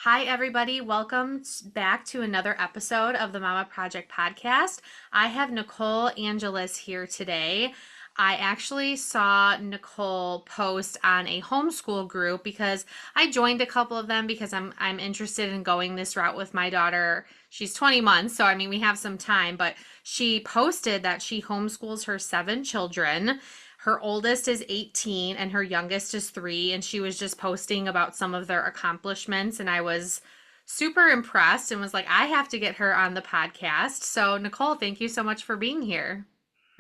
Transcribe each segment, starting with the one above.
Hi, everybody. Welcome back to another episode of the Mama Project podcast. I have Nicole Angeles here today. I actually saw Nicole post on a homeschool group because I joined a couple of them because I'm interested in going this route with my daughter. She's 20 months, so I mean we have some time, but she posted that she homeschools her 7 children. Her oldest is 18 and her youngest is 3. And she was just posting about some of their accomplishments. And I was super impressed and was like, I have to get her on the podcast. So, Nicole, thank you so much for being here.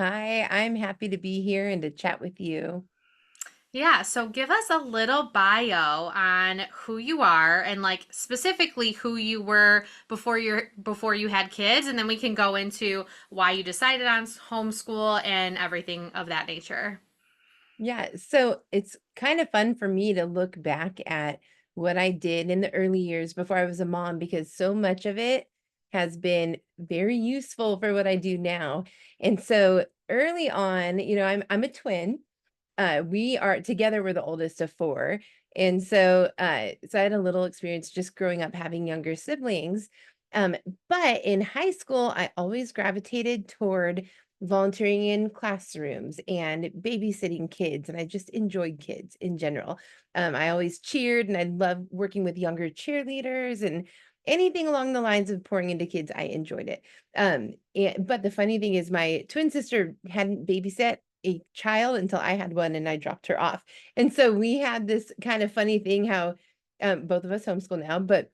Hi, I'm happy to be here and to chat with you. Yeah, so give us a little bio on who you are and like specifically who you were before you had kids, and then we can go into why you decided on homeschool and everything of that nature. Yeah, so it's kind of fun for me to look back at what I did in the early years before I was a mom because so much of it has been very useful for what I do now. And so early on, I'm a twin. We are together, we're the oldest of four. And so I had a little experience just growing up having younger siblings. Um, but in high school, I always gravitated toward volunteering in classrooms and babysitting kids, and I just enjoyed kids in general. I always cheered and I loved working with younger cheerleaders and anything along the lines of pouring into kids, I enjoyed it. But the funny thing is my twin sister hadn't babysat a child until I had one and I dropped her off. And so we had this kind of funny thing how both of us homeschool now, but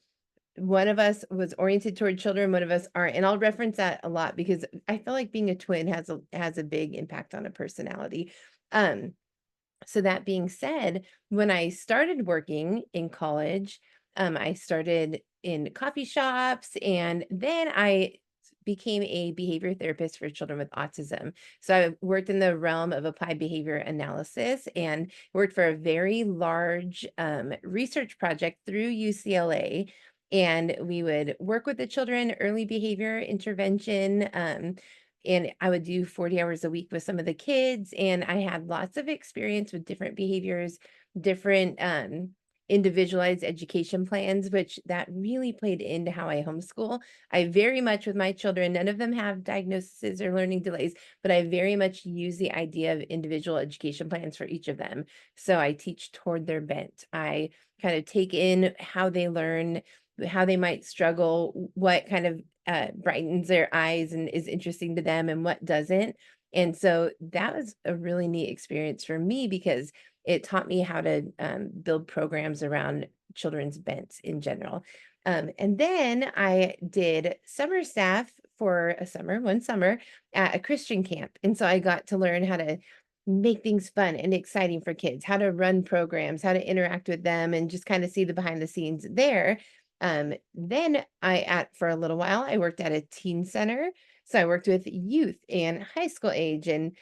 one of us was oriented toward children, one of us aren't. And I'll reference that a lot because I feel like being a twin has a big impact on a personality. Um, so that being said, when I started working in college, I started in coffee shops and then I became a behavior therapist for children with autism. So I worked in the realm of applied behavior analysis and worked for a very large research project through UCLA. And we would work with the children, early behavior intervention, and I would do 40 hours a week with some of the kids, and I had lots of experience with different behaviors, different, individualized education plans, which that really played into how I homeschool. I very much with my children, none of them have diagnoses or learning delays, but I very much use the idea of individual education plans for each of them. So I teach toward their bent. I kind of take in how they learn, how they might struggle, what kind of brightens their eyes and is interesting to them and what doesn't. And so that was a really neat experience for me because it taught me how to build programs around children's bents in general. And then I did summer staff for one summer at a Christian camp. And so I got to learn how to make things fun and exciting for kids, how to run programs, how to interact with them, and just kind of see the behind the scenes there. Then for a little while, I worked at a teen center. So I worked with youth and high school age, and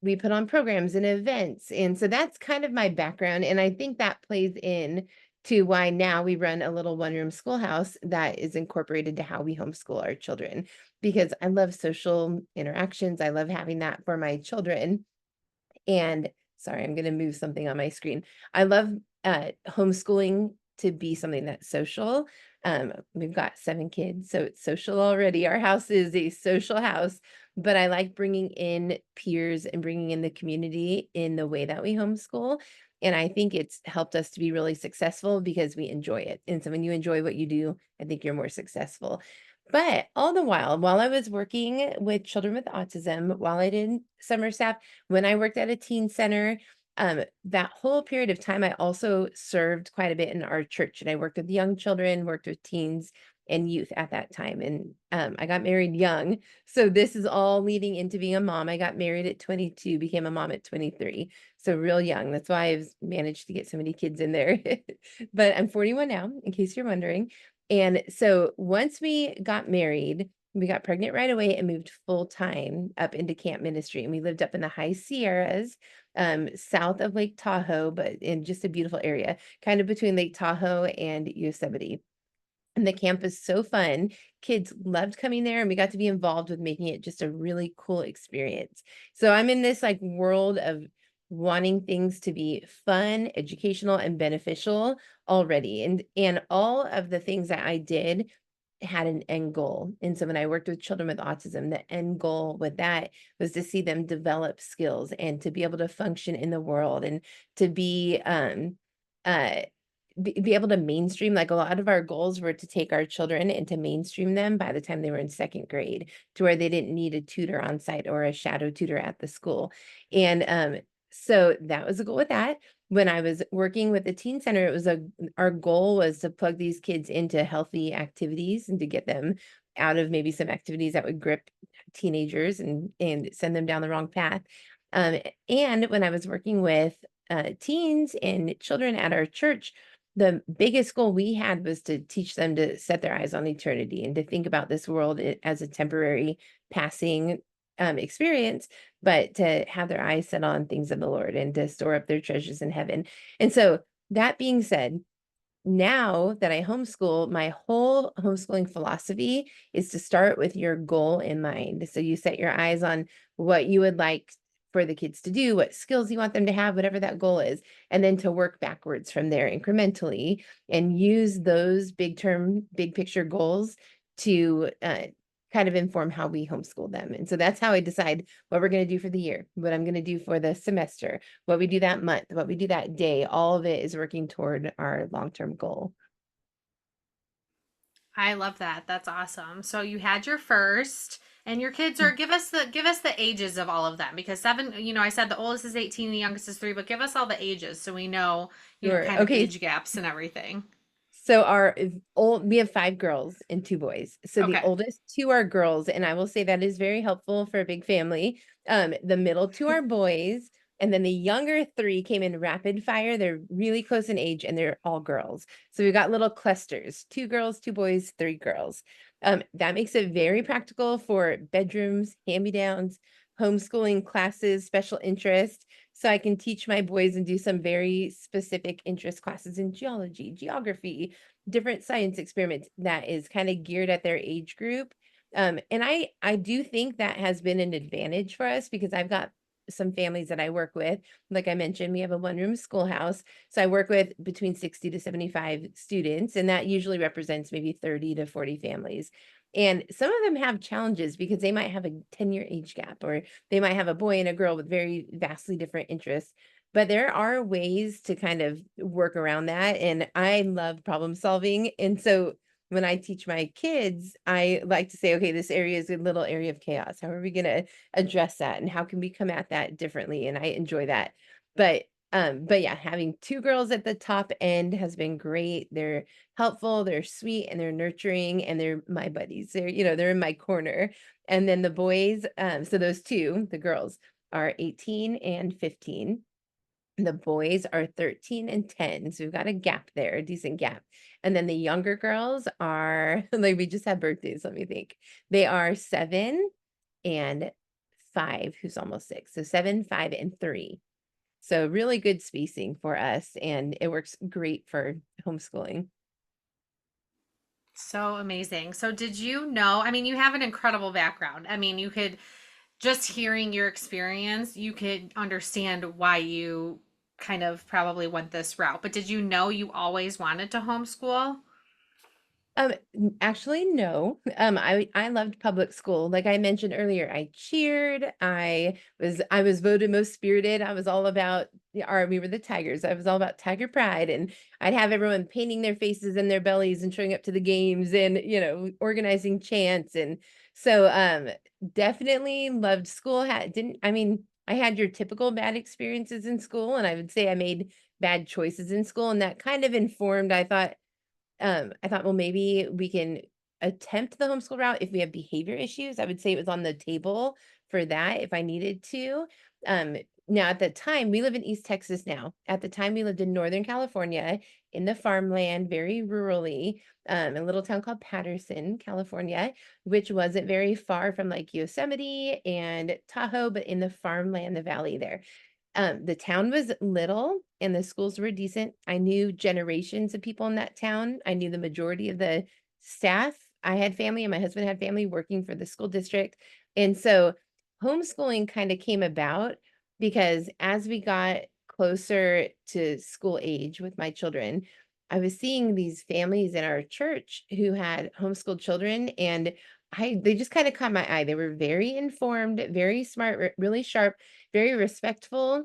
we put on programs and events. And so that's kind of my background. And I think that plays in to why now we run a little one-room schoolhouse that is incorporated to how we homeschool our children, because I love social interactions. I love having that for my children. And sorry, I'm gonna move something on my screen. I love, homeschooling to be something that's social. We've got 7 kids, so it's social already. Our house is a social house, but I like bringing in peers and bringing in the community in the way that we homeschool, and I think it's helped us to be really successful because we enjoy it, and so when you enjoy what you do, I think you're more successful. But all the while I was working with children with autism, while I did summer staff, when I worked at a teen center, that whole period of time, I also served quite a bit in our church, and I worked with young children, worked with teens and youth at that time, and, I got married young, so this is all leading into being a mom. I got married at 22, became a mom at 23, so real young. That's why I've managed to get so many kids in there. But I'm 41 now, in case you're wondering, and so once we got married, we got pregnant right away and moved full time up into camp ministry. And we lived up in the high Sierras, south of Lake Tahoe, but in just a beautiful area, kind of between Lake Tahoe and Yosemite. And the camp is so fun. Kids loved coming there, and we got to be involved with making it just a really cool experience. So I'm in this like world of wanting things to be fun, educational, and beneficial already. And all of the things that I did had an end goal. And so when I worked with children with autism, the end goal with that was to see them develop skills and to be able to function in the world and to uh be able to mainstream. Like, a lot of our goals were to take our children and to mainstream them by the time they were in second grade to where they didn't need a tutor on site or a shadow tutor at the school. And so that was a goal with that. When I was working with the teen center, it was our goal was to plug these kids into healthy activities and to get them out of maybe some activities that would grip teenagers and send them down the wrong path. Um, and when I was working with teens and children at our church, the biggest goal we had was to teach them to set their eyes on eternity and to think about this world as a temporary passing experience, but to have their eyes set on things of the Lord and to store up their treasures in heaven. And so, that being said, now that I homeschool, my whole homeschooling philosophy is to start with your goal in mind. So you set your eyes on what you would like for the kids to do, what skills you want them to have, whatever that goal is, and then to work backwards from there incrementally and use those big picture goals to kind of inform how we homeschool them. And so that's how I decide what we're going to do for the year, what I'm going to do for the semester, what we do that month, what we do that day. All of it is working toward our long-term goal. I love that. That's awesome. So you had your first, and your kids are, give us the ages of all of them, because seven, I said the oldest is 18, the youngest is 3, but give us all the ages so we know, Sure. kind of Okay. age gaps and everything. So our old we have 5 girls and 2 boys. So the Okay. oldest 2 are girls, and I will say that is very helpful for a big family. The middle 2 are boys, and then the younger 3 came in rapid fire. They're really close in age, and they're all girls. So we've got little clusters, 2 girls, 2 boys, 3 girls. That makes it very practical for bedrooms, hand-me-downs, homeschooling classes, special interest. So I can teach my boys and do some very specific interest classes in geology, geography, different science experiments that is kind of geared at their age group. And I do think that has been an advantage for us because I've got some families that I work with. Like I mentioned, we have a one-room schoolhouse. So I work with between 60 to 75 students, and that usually represents maybe 30 to 40 families. And some of them have challenges because they might have a 10-year age gap, or they might have a boy and a girl with very vastly different interests. But there are ways to kind of work around that. And I love problem solving. And so when I teach my kids, I like to say, okay, this area is a little area of chaos. How are we going to address that? And how can we come at that differently? And I enjoy that. But yeah, having 2 girls at the top end has been great. They're helpful, they're sweet, and they're nurturing, and they're my buddies. They're in my corner. And then the boys, so those 2, the girls are 18 and 15. The boys are 13 and 10. So we've got a gap there, a decent gap. And then the younger girls are like we just had birthdays, let me think. They are 7 and 5, who's almost 6. So 7, 5, and 3. So really good spacing for us, and it works great for homeschooling. So amazing. So did you know, I mean, you have an incredible background. I mean, you could, just hearing your experience, you could understand why you kind of probably went this route. But did you know you always wanted to homeschool? Actually, no. I loved public school. Like I mentioned earlier, I cheered. I was voted most spirited. I was all about we were the Tigers. I was all about Tiger pride, and I'd have everyone painting their faces and their bellies and showing up to the games and organizing chants. And so definitely loved school. Didn't I mean I had your typical bad experiences in school, and I would say I made bad choices in school, and that kind of informed, I thought, well, maybe we can attempt the homeschool route if we have behavior issues. I would say it was on the table for that if I needed to. Um, Now, at the time, we live in East Texas now. At the time, we lived in Northern California in the farmland, very rurally, in a little town called Patterson, California, which wasn't very far from like Yosemite and Tahoe, but in the farmland, the valley there. The town was little and the schools were decent. I knew generations of people in that town. I knew the majority of the staff. I had family and my husband had family working for the school district. And so homeschooling kind of came about because as we got closer to school age with my children, I was seeing these families in our church who had homeschooled children, and they just kind of caught my eye. They were very informed, very smart, really sharp, very respectful,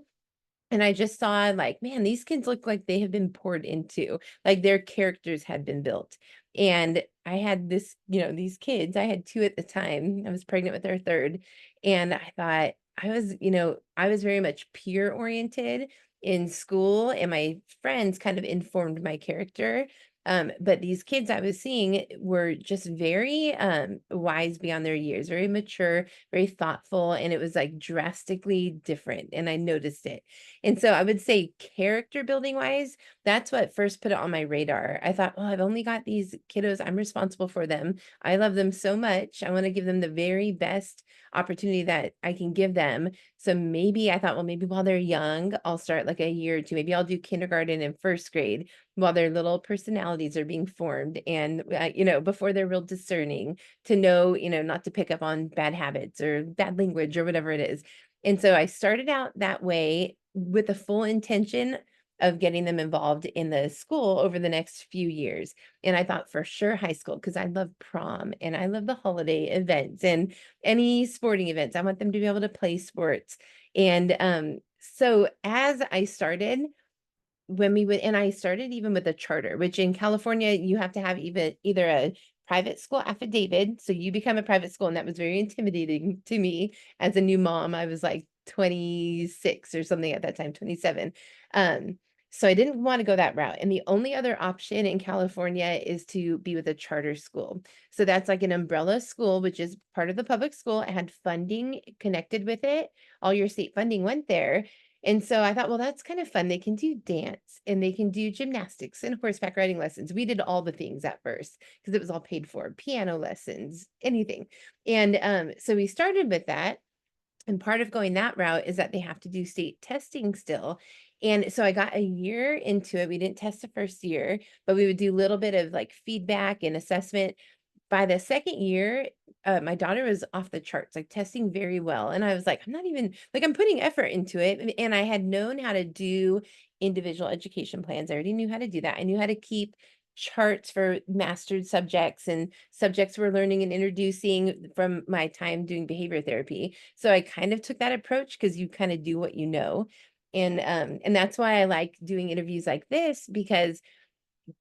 and I just saw like, man, these kids look like they have been poured into, like their characters had been built. And I had these kids, I had 2 at the time. I was pregnant with our 3rd. And I thought I was very much peer oriented in school, and my friends kind of informed my character. But these kids I was seeing were just very wise beyond their years, very mature, very thoughtful, and it was like drastically different. And I noticed it. And so I would say character building wise, that's what first put it on my radar. I thought, well, I've only got these kiddos. I'm responsible for them. I love them so much. I want to give them the very best opportunity that I can give them. So maybe I thought, well, maybe while they're young, I'll start like a year or two. Maybe I'll do kindergarten and first grade while their little personalities are being formed and, before they're real discerning to know, not to pick up on bad habits or bad language or whatever it is. And so I started out that way with the full intention of getting them involved in the school over the next few years. And I thought for sure high school, because I love prom and I love the holiday events and any sporting events. I want them to be able to play sports. And so as I started, when we would and I started even with a charter, which in California, you have to have even either a private school affidavit, so you become a private school, and that was very intimidating to me as a new mom. I was like 26 or something at that time, 27. Um, so I didn't want to go that route. And the only other option in California is to be with a charter school. So that's like an umbrella school, which is part of the public school. It had funding connected with it. All your state funding went there. And so I thought, well, that's kind of fun. They can do dance and they can do gymnastics and horseback riding lessons. We did all the things at first because it was all paid for, piano lessons, anything. And so we started with that. And part of going that route is that they have to do state testing still. And so I got a year into it. We didn't test the first year, but we would do a little bit of like feedback and assessment. By the second year, my daughter was off the charts, like testing very well. And I was like, I'm not even like I'm putting effort into it. And I had known how to do individual education plans. I already knew how to do that. I knew how to keep charts for mastered subjects and subjects we're learning and introducing from my time doing behavior therapy. So I kind of took that approach because you kind of do what you know. And that's why I like doing interviews like this because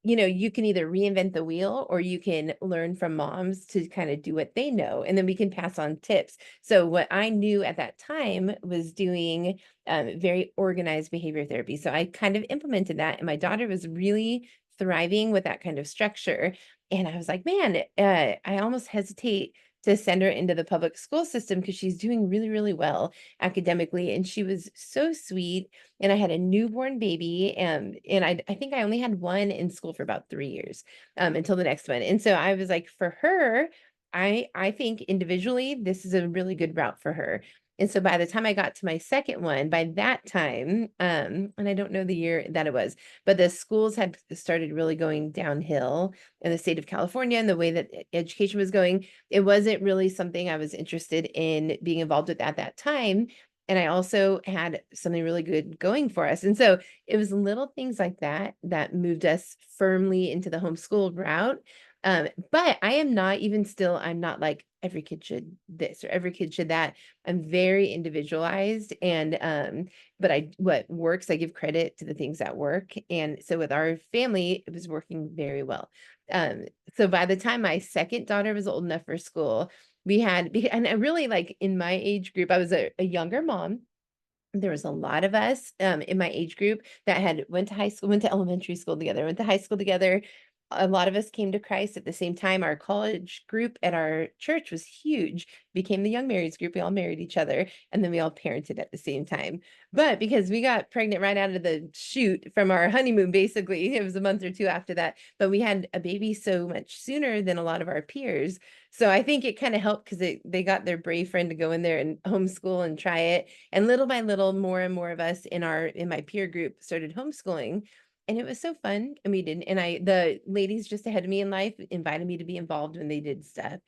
you can either reinvent the wheel or you can learn from moms to kind of do what they know, and then we can pass on tips. So what I knew at that time was doing very organized behavior therapy. So I kind of implemented that, and my daughter was really thriving with that kind of structure. And I was like, man, I almost hesitate to send her into the public school system because she's doing really, really well academically. And she was so sweet, and I had a newborn baby, and I think I only had one in school for about 3 years, until the next one, and so I was like, for her, I think individually, this is a really good route for her, and so by the time I got to my second one, by that time, and I don't know the year that it was, but the schools had started really going downhill in the state of California and the way that education was going. It wasn't really something I was interested in being involved with at that time, and I also had something really good going for us. And so it was little things like that that moved us firmly into the homeschool route. But I am not even still, I'm not like every kid should this or every kid should that. I'm very individualized. And but what works, I give credit to the things that work. And so with our family, it was working very well. So by the time my second daughter was old enough for school, and I really like in my age group, I was a younger mom. There was a lot of us in my age group that had went to high school, went to elementary school together, went to high school together. A lot of us came to Christ at the same time. Our college group at our church was huge, became the young marrieds group. We all married each other, and then we all parented at the same time. But because we got pregnant right out of the chute from our honeymoon, basically, it was a month or two after that. But we had a baby so much sooner than a lot of our peers. So I think it kind of helped because they got their brave friend to go in there and homeschool and try it. And little by little, more and more of us in my peer group started homeschooling. And it was so fun. And we did. And the ladies just ahead of me in life invited me to be involved when they did stuff.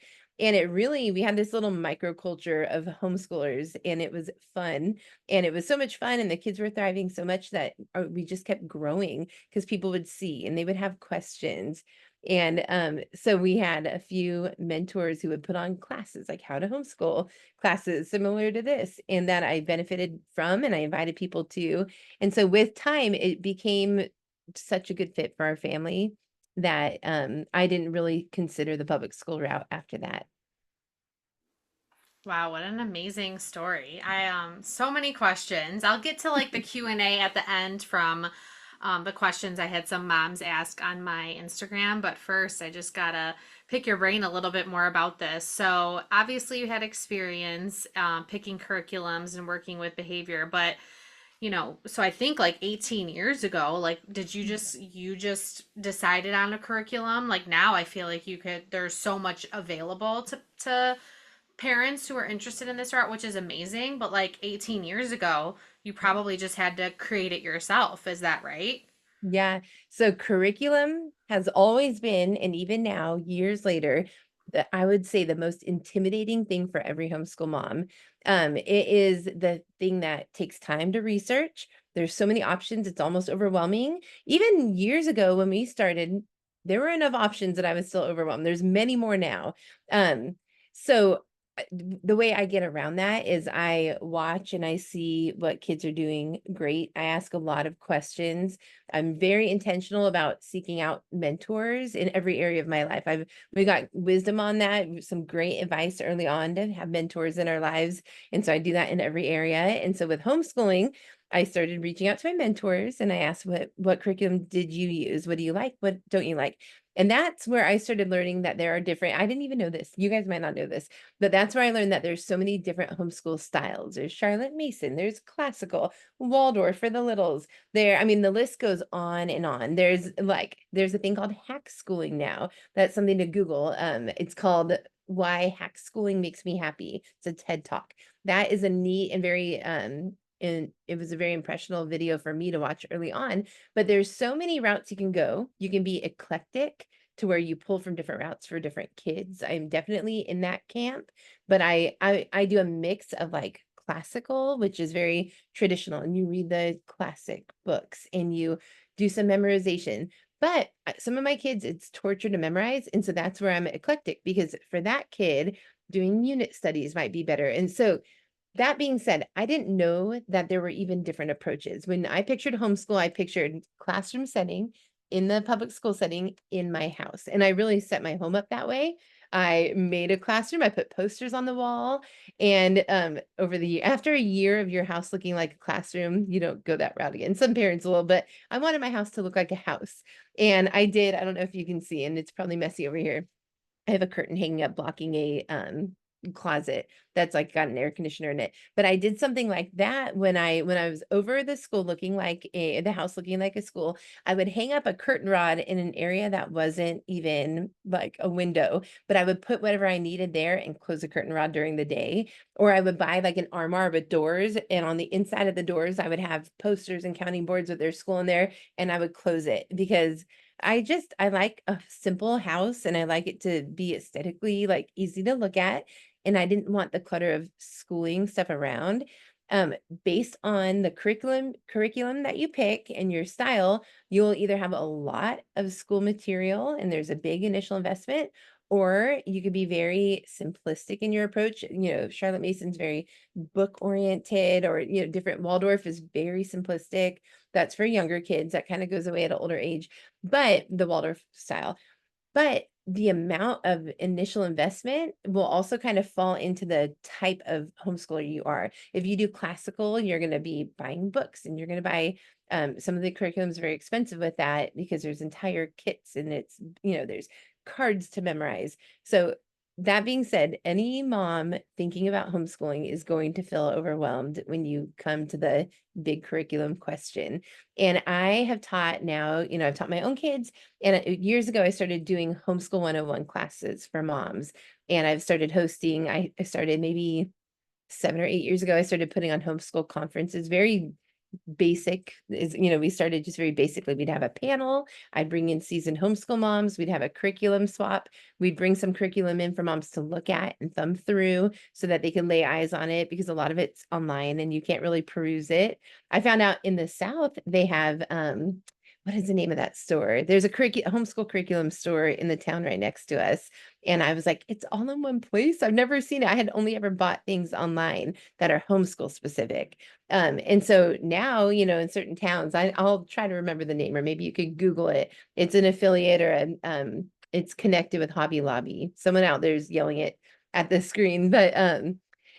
And it really we had this little microculture of homeschoolers, and it was fun, and it was so much fun, and the kids were thriving so much that, we just kept growing because people would see, and they would have questions. And, so we had a few mentors who would put on classes, like how to homeschool classes similar to this, and that I benefited from, and I invited people to. And so with time, it became such a good fit for our family that, I didn't really consider the public school route after that. Wow, what an amazing story. I so many questions. I'll get to like the Q&A at the end from the questions I had some moms ask on my Instagram, but first I just got to pick your brain a little bit more about this. So, obviously you had experience picking curriculums and working with behavior, but so I think like 18 years ago, like did you just decided on a curriculum? Like now I feel like there's so much available to parents who are interested in this route, which is amazing. But like 18 years ago, you probably just had to create it yourself. Is that right? Yeah. So curriculum has always been, and even now, years later, that I would say the most intimidating thing for every homeschool mom. It is the thing that takes time to research. There's so many options, it's almost overwhelming. Even years ago when we started, there were enough options that I was still overwhelmed. There's many more now. So the way I get around that is I watch and I see what kids are doing great. I ask a lot of questions. I'm very intentional about seeking out mentors in every area of my life. We got wisdom on that, some great advice early on to have mentors in our lives. And so I do that in every area. And so with homeschooling, I started reaching out to my mentors and I asked what curriculum did you use? What do you like? What don't you like? And that's where I started learning that there are different, I didn't even know this. You guys might not know this, but that's where I learned that there's so many different homeschool styles. There's Charlotte Mason, there's classical, Waldorf for the littles. I mean, the list goes on and on. There's a thing called hack schooling now. That's something to Google. It's called Why Hack Schooling Makes Me Happy. It's a TED Talk. That is a neat and very and it was a very impressionable video for me to watch early on. But there's so many routes you can go. You can be eclectic to where you pull from different routes for different kids. I'm definitely in that camp, but I do a mix of like classical, which is very traditional, and you read the classic books and you do some memorization. But some of my kids, it's torture to memorize, and so that's where I'm eclectic because for that kid, doing unit studies might be better. And so that being said, I didn't know that there were even different approaches. When I pictured homeschool, I pictured classroom setting in the public school setting in my house. And I really set my home up that way. I made a classroom, I put posters on the wall. And over the year, after a year of your house looking like a classroom, you don't go that route again. Some parents will, but I wanted my house to look like a house. And I did. I don't know if you can see, and it's probably messy over here. I have a curtain hanging up blocking a closet that's like got an air conditioner in it. But I did something like that when I was over the school looking like the house looking like a school. I would hang up a curtain rod in an area that wasn't even like a window, but I would put whatever I needed there and close the curtain rod during the day. Or I would buy like an armoire with doors, and on the inside of the doors, I would have posters and counting boards with their school in there, and I would close it because I like a simple house and I like it to be aesthetically like easy to look at. And I didn't want the clutter of schooling stuff around. Um, Based on the curriculum that you pick and your style, you'll either have a lot of school material and there's a big initial investment, or you could be very simplistic in your approach. Charlotte Mason's very book oriented, or different Waldorf is very simplistic. That's for younger kids. That kind of goes away at an older age, but the Waldorf style. But the amount of initial investment will also kind of fall into the type of homeschooler you are. If you do classical, you're going to be buying books and you're going to buy some of the curriculums very expensive with that because there's entire kits and there's cards to memorize. So that being said, any mom thinking about homeschooling is going to feel overwhelmed when you come to the big curriculum question. And I have taught now, I've taught my own kids. And years ago, I started doing Homeschool 101 classes for moms. And I've started hosting, I started maybe 7 or 8 years ago, I started putting on homeschool conferences, very basic is, we started just very basically. We'd have a panel. I'd bring in seasoned homeschool moms. We'd have a curriculum swap. We'd bring some curriculum in for moms to look at and thumb through so that they can lay eyes on it, because a lot of it's online and you can't really peruse it. I found out in the South they have what is the name of that store? There's a homeschool curriculum store in the town right next to us. And I was like, it's all in one place. I've never seen it. I had only ever bought things online that are homeschool specific. And so now, in certain towns, I'll try to remember the name, or maybe you could Google it. It's an affiliate, or it's connected with Hobby Lobby. Someone out there's yelling it at the screen. But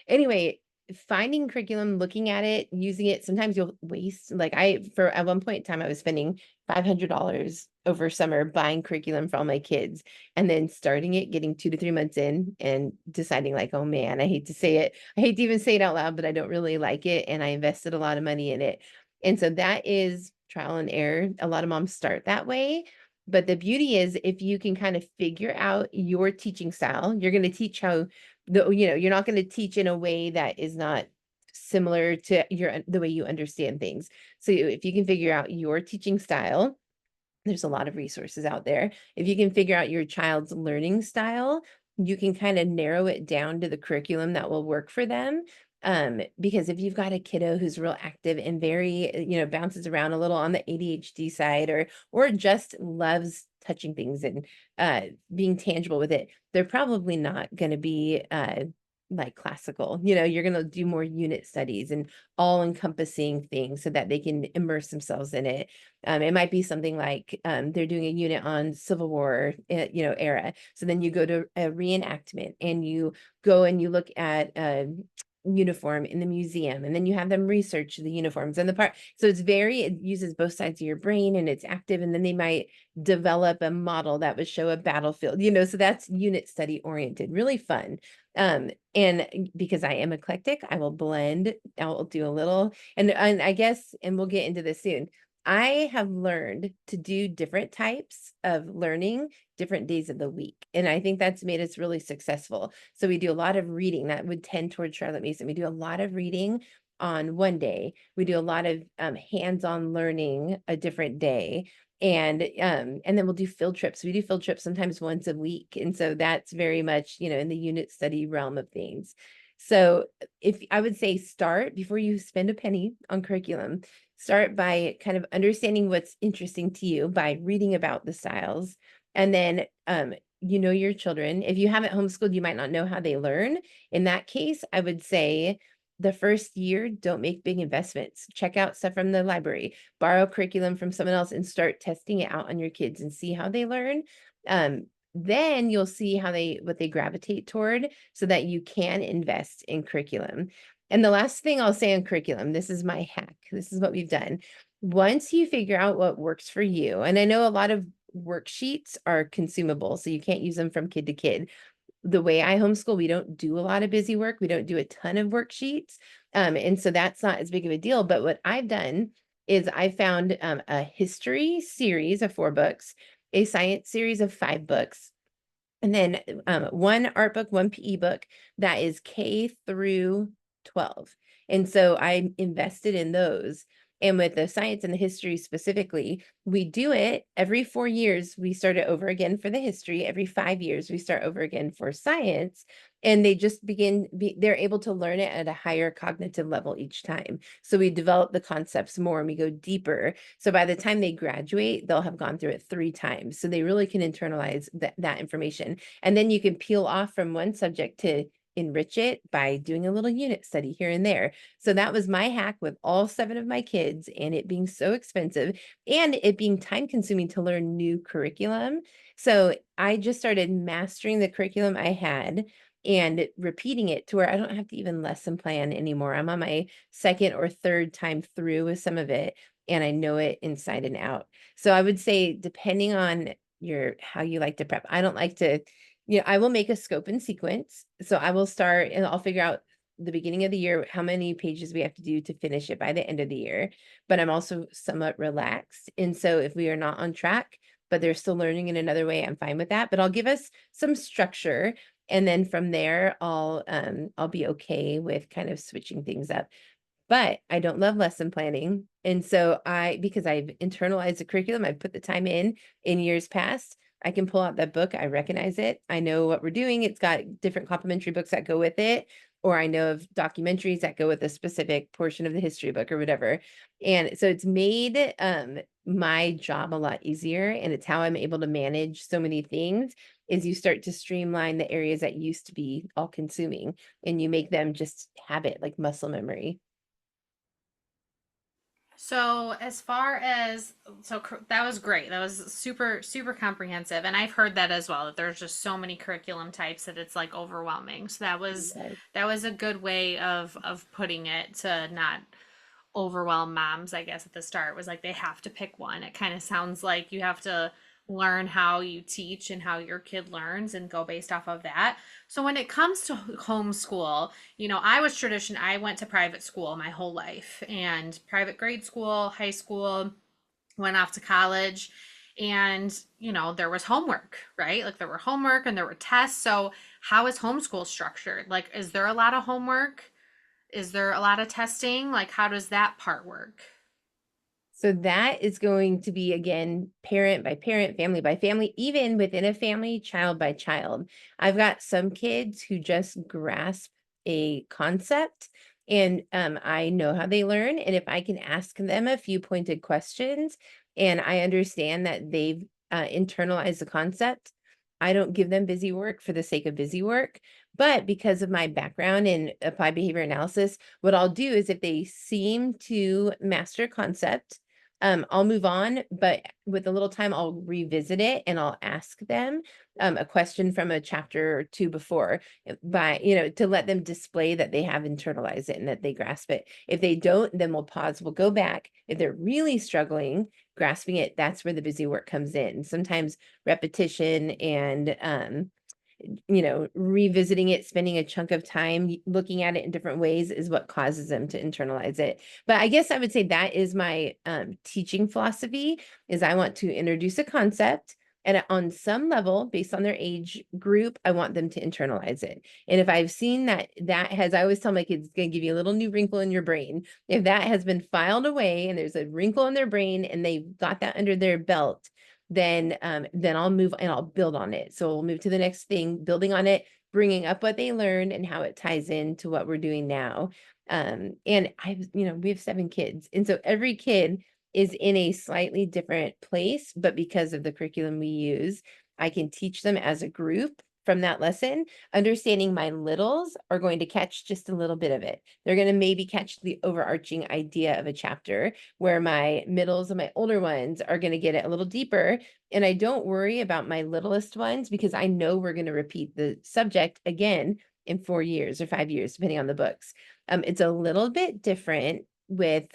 anyway, finding curriculum, looking at it, using it, sometimes you'll waste, like for at one point in time, I was spending $500 over summer buying curriculum for all my kids, and then starting it, getting 2 to 3 months in and deciding like, oh man, I hate to say it. I hate to even say it out loud, but I don't really like it. And I invested a lot of money in it. And so that is trial and error. A lot of moms start that way. But the beauty is, if you can kind of figure out your teaching style, you're going to teach you're not going to teach in a way that is not similar to the way you understand things. So if you can figure out your teaching style, there's a lot of resources out there. If you can figure out your child's learning style, you can kind of narrow it down to the curriculum that will work for them. Because if you've got a kiddo who's real active and very, bounces around a little on the ADHD side, or just loves touching things and being tangible with it, they're probably not going to be like classical. You're going to do more unit studies and all encompassing things so that they can immerse themselves in it. It might be something like they're doing a unit on Civil War, era. So then you go to a reenactment and you go and you look at uniform in the museum, and then you have them research the uniforms and the part. So it uses both sides of your brain, and it's active. And then they might develop a model that would show a battlefield, so that's unit study oriented, really fun. And because I am eclectic, I will blend, I'll do a little, and I guess, and we'll get into this soon. I have learned to do different types of learning different days of the week. And I think that's made us really successful. So we do a lot of reading that would tend towards Charlotte Mason. We do a lot of reading on one day. We do a lot of hands-on learning a different day. And then we'll do field trips. We do field trips sometimes once a week. And so that's very much, in the unit study realm of things. So if I would say, start before you spend a penny on curriculum, start by kind of understanding what's interesting to you by reading about the styles. And then your children. If you haven't homeschooled, you might not know how they learn. In that case, I would say the first year, don't make big investments. Check out stuff from the library, borrow curriculum from someone else, and start testing it out on your kids and see how they learn. Then you'll see what they gravitate toward, so that you can invest in curriculum. And the last thing I'll say on curriculum, this is my hack. This is what we've done. Once you figure out what works for you, and I know a lot of worksheets are consumable, so you can't use them from kid to kid. The way I homeschool, we don't do a lot of busy work. We don't do a ton of worksheets. And so that's not as big of a deal. But what I've done is I found a history series of 4 books, a science series of 5 books, and then one art book, one PE book that is K through 12. And so I invested in those. And with the science and the history specifically, we do it every 4 years. We start it over again for the history. Every 5 years, we start over again for science. And they just they're able to learn it at a higher cognitive level each time. So we develop the concepts more and we go deeper. So by the time they graduate, they'll have gone through it 3 times. So they really can internalize that information. And then you can peel off from one subject to enrich it by doing a little unit study here and there. So that was my hack with all 7 of my kids, and it being so expensive and it being time consuming to learn new curriculum. So I just started mastering the curriculum I had and repeating it to where I don't have to even lesson plan anymore. I'm on my second or third time through with some of it, and I know it inside and out. So I would say, depending on how you like to prep, I don't like to, I will make a scope and sequence. So I will start and I'll figure out the beginning of the year how many pages we have to do to finish it by the end of the year. But I'm also somewhat relaxed. And so if we are not on track, but they're still learning in another way, I'm fine with that. But I'll give us some structure. And then from there, I'll be okay with kind of switching things up. but I don't love lesson planning. And so because I've internalized the curriculum, I've put the time in years past, I can pull out that book. I recognize it. I know what we're doing. It's got different complementary books that go with it, or I know of documentaries that go with a specific portion of the history book or whatever. And so it's made my job a lot easier. And it's how I'm able to manage so many things is you start to streamline the areas that used to be all consuming and you make them just habit, like muscle memory. So as far as that was great. That was super comprehensive, and I've heard that as well. That there's just so many curriculum types that it's like overwhelming. So Yes. that was a good way of putting it to not overwhelm moms, I guess, at the start. Was like they have to pick one. It kind of sounds like you have to learn how you teach and how your kid learns and go based off of that. So when it comes to homeschool, I went to private school my whole life, and private grade school, high school, went off to college, and there was homework, right? Like there were homework and there were tests. So how is homeschool structured? Like, is there a lot of homework? Is there a lot of testing? Like, how does that part work? So that is going to be again, parent by parent, family by family, even within a family, child by child. I've got some kids who just grasp a concept and I know how they learn. And if I can ask them a few pointed questions and I understand that they've internalized the concept, I don't give them busy work for the sake of busy work. But because of my background in applied behavior analysis, what I'll do is if they seem to master concept, I'll move on, but with a little time, I'll revisit it and I'll ask them a question from a chapter or two before, to let them display that they have internalized it and that they grasp it. If they don't, then we'll pause, we'll go back. If they're really struggling grasping it, that's where the busy work comes in. Sometimes repetition and revisiting it, spending a chunk of time looking at it in different ways is what causes them to internalize it. But I guess I would say that is my teaching philosophy is I want to introduce a concept and on some level, based on their age group, I want them to internalize it. And if I've seen that has, I always tell my kids, it's going to give you a little new wrinkle in your brain. If that has been filed away and there's a wrinkle in their brain and they've got that under their belt, then I'll move and I'll build on it. So we'll move to the next thing, building on it, bringing up what they learned and how it ties into what we're doing now. And we have 7 kids. And so every kid is in a slightly different place, but because of the curriculum we use, I can teach them as a group from that lesson, understanding my littles are going to catch just a little bit of it. They're going to maybe catch the overarching idea of a chapter, where my middles and my older ones are going to get it a little deeper. And I don't worry about my littlest ones because I know we're going to repeat the subject again in 4 years or 5 years, depending on the books. It's a little bit different with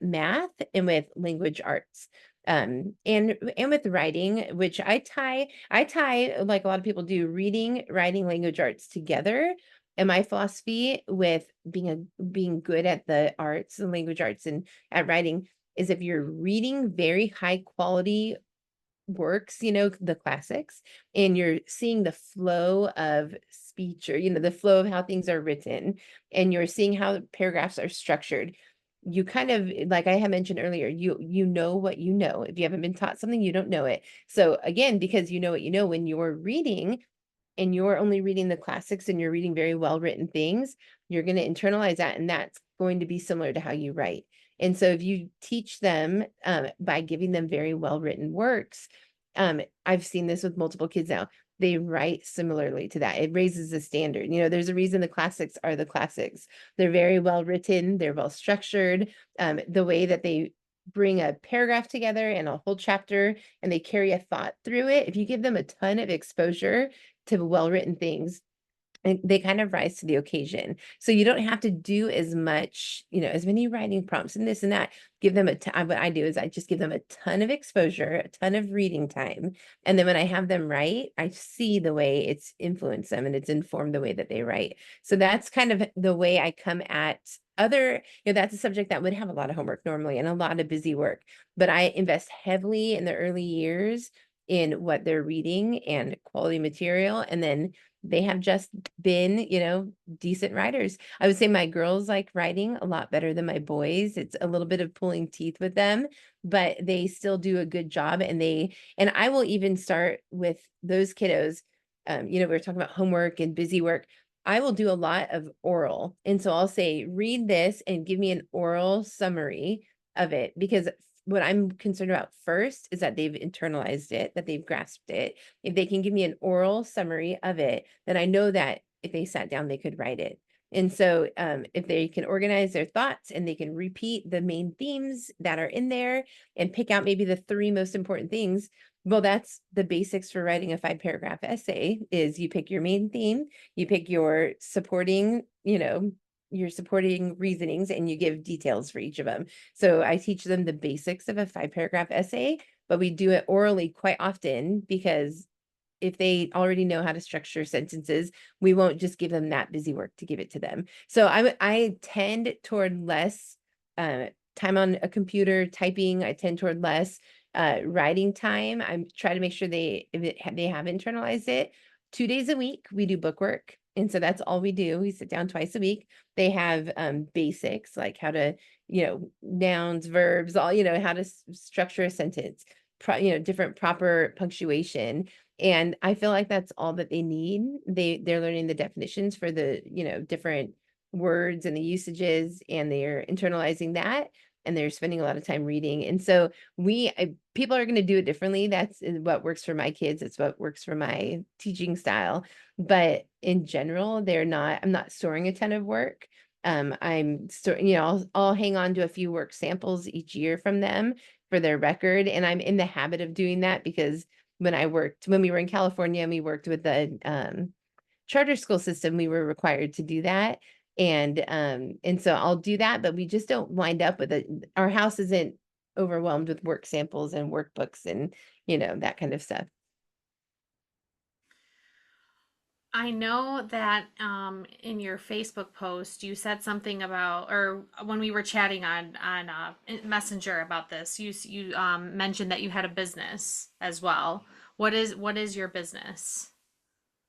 math and with language arts. And with writing, which I tie like a lot of people do, reading, writing, language arts together. And my philosophy with being good at the arts and language arts and at writing is if you're reading very high quality works, the classics, and you're seeing the flow of speech or, the flow of how things are written, and you're seeing how the paragraphs are structured. You kind of, like I had mentioned earlier, you know what you know. If you haven't been taught something, you don't know it. So again, because you know what you know, when you're reading, and you're only reading the classics and you're reading very well written things, you're going to internalize that. And that's going to be similar to how you write. And so if you teach them by giving them very well written works, I've seen this with multiple kids now. They write similarly to that. It raises the standard. There's a reason the classics are the classics. They're very well written, they're well structured. The way that they bring a paragraph together and a whole chapter and they carry a thought through it. If you give them a ton of exposure to well-written things, and they kind of rise to the occasion. So you don't have to do as much, as many writing prompts and this and that. Give them what I do is I just give them a ton of exposure, a ton of reading time. And then when I have them write, I see the way it's influenced them and it's informed the way that they write. So that's kind of the way I come at that's a subject that would have a lot of homework normally and a lot of busy work. But I invest heavily in the early years in what they're reading and quality material. And then they have just been, decent writers. I would say my girls like writing a lot better than my boys. It's a little bit of pulling teeth with them, but they still do a good job. And I will even start with those kiddos. We were talking about homework and busy work. I will do a lot of oral. And so I'll say, read this and give me an oral summary of it, because what I'm concerned about first is that they've internalized it, that they've grasped it. If they can give me an oral summary of it, then I know that if they sat down, they could write it. And so, if they can organize their thoughts and they can repeat the main themes that are in there and pick out maybe the three most important things, well, that's the basics for writing a 5 paragraph essay. Is you pick your main theme, you pick your supporting reasonings, and you give details for each of them. So I teach them the basics of a 5 paragraph essay, but we do it orally quite often because if they already know how to structure sentences, we won't just give them that busy work to give it to them. So I tend toward less uh, time on a computer typing. I tend toward less writing time. I try to make sure they have internalized it. 2 days a week we do book work, and so that's all we do. We sit down twice a week. They have basics like how to, nouns, verbs, all, how to structure a sentence, different proper punctuation. And I feel like that's all that they need. They're learning the definitions for the, different words and the usages, and they're internalizing that, and they're spending a lot of time reading. And so people are going to do it differently. That's what works for my kids. It's what works for my teaching style. But in general, I'm not storing a ton of work. I'll hang on to a few work samples each year from them for their record. And I'm in the habit of doing that because when we were in California and we worked with the charter school system, we were required to do that. And so I'll do that, but we just don't wind up with it. Our house isn't overwhelmed with work samples and workbooks and, that kind of stuff. I know that in your Facebook post you said something about, or when we were chatting on Messenger about this, you mentioned that you had a business as well. What is your business?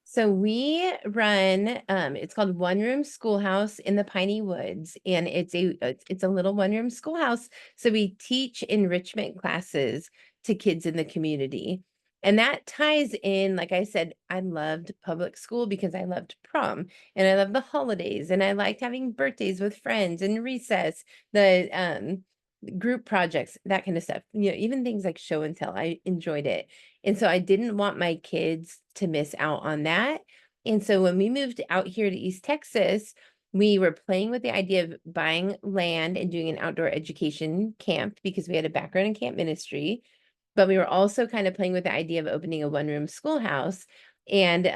So we run, it's called One Room Schoolhouse in the Piney Woods, and it's a little one-room schoolhouse. So we teach enrichment classes to kids in the community. And that ties in, like I said, I loved public school because I loved prom and I loved the holidays and I liked having birthdays with friends and recess, the group projects, that kind of stuff. Even things like show and tell, I enjoyed it. And so I didn't want my kids to miss out on that. And so when we moved out here to East Texas, we were playing with the idea of buying land and doing an outdoor education camp because we had a background in camp ministry. But we were also kind of playing with the idea of opening a one-room schoolhouse. And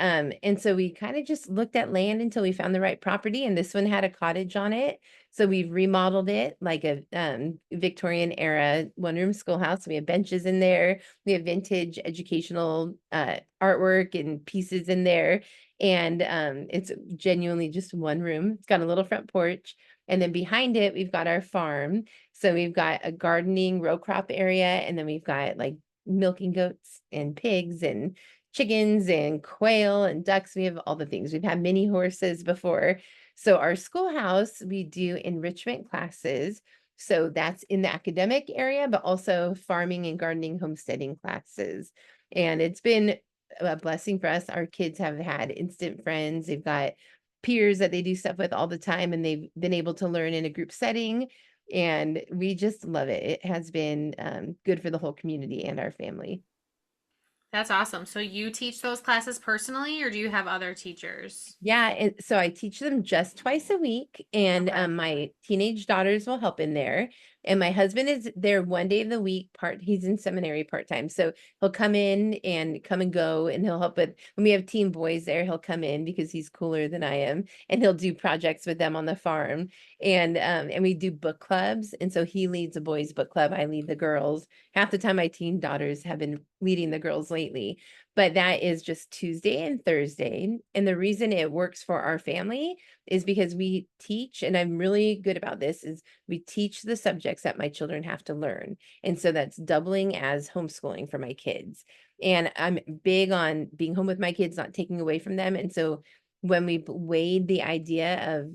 so we kind of just looked at land until we found the right property, and this one had a cottage on it. So we've remodeled it like a Victorian era one-room schoolhouse. We have benches in there. We have vintage educational artwork and pieces in there. And it's genuinely just one room. It's got a little front porch. And then behind it, we've got our farm. So we've got a gardening row crop area, and then we've got like milking goats and pigs and chickens and quail and ducks. We have all the things. We've had mini horses before. So our schoolhouse, we do enrichment classes. So that's in the academic area, but also farming and gardening, homesteading classes. And it's been a blessing for us. Our kids have had instant friends. They've got peers that they do stuff with all the time, and they've been able to learn in a group setting. And we just love it. It has been good for the whole community and our family. That's awesome. So you teach those classes personally, or do you have other teachers? Yeah, and so I teach them just twice a week, and Okay. my teenage daughters will help in there. And my husband is there one day of the week. He's in seminary part time, so he'll come in and come and go, and he'll help with when we have teen boys there. He'll come in because he's cooler than I am, and he'll do projects with them on the farm. And we do book clubs, and so he leads a boys book club. I lead the girls. Half the time, my teen daughters have been leading the girls lately. but that is just Tuesday and Thursday. And the reason it works for our family is because we teach, and I'm really good about this, is we teach the subjects that my children have to learn. And so that's doubling as homeschooling for my kids. And I'm big on being home with my kids, not taking away from them. And so when we weighed the idea of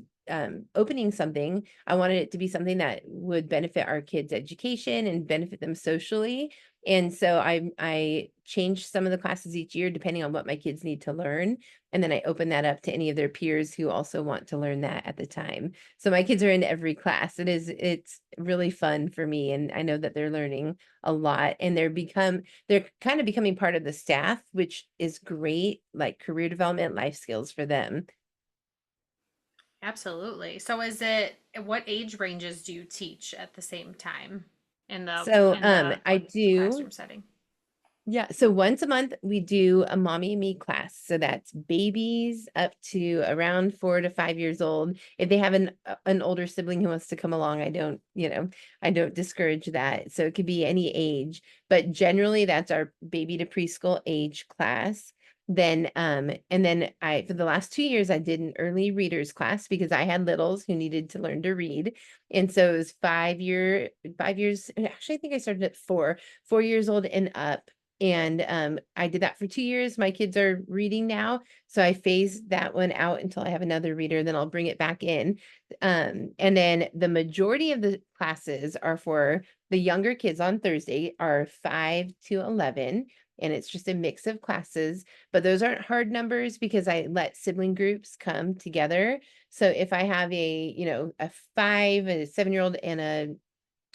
opening something, I wanted it to be something that would benefit our kids' education and benefit them socially. And so I changed some of the classes each year depending on what my kids need to learn. And then I open that up to any of their peers who also want to learn that at the time. So my kids are in every class. It's really fun for me. And I know that they're learning a lot, and they're kind of becoming part of the staff, which is great, like career development, life skills for them. Absolutely. So is it what age ranges do you teach at the same time So in the I like do. classroom setting? Yeah, so once a month we do a mommy and me class. So that's babies up to around 4 to 5 years old. If they have an older sibling who wants to come along, I don't discourage that. So it could be any age, but generally that's our baby to preschool age class. Then and then I for the last 2 years I did an early readers class because I had littles who needed to learn to read. And so it was 5 years. Actually, I think I started at 4 years old and up, and I did that for 2 years. My kids are reading now, so I phased that one out until I have another reader, then I'll bring it back in. And then the majority of the classes are for the younger kids on Thursday are 5 to 11, and it's just a mix of classes. But those aren't hard numbers because I let sibling groups come together. So if I have a 7-year-old and a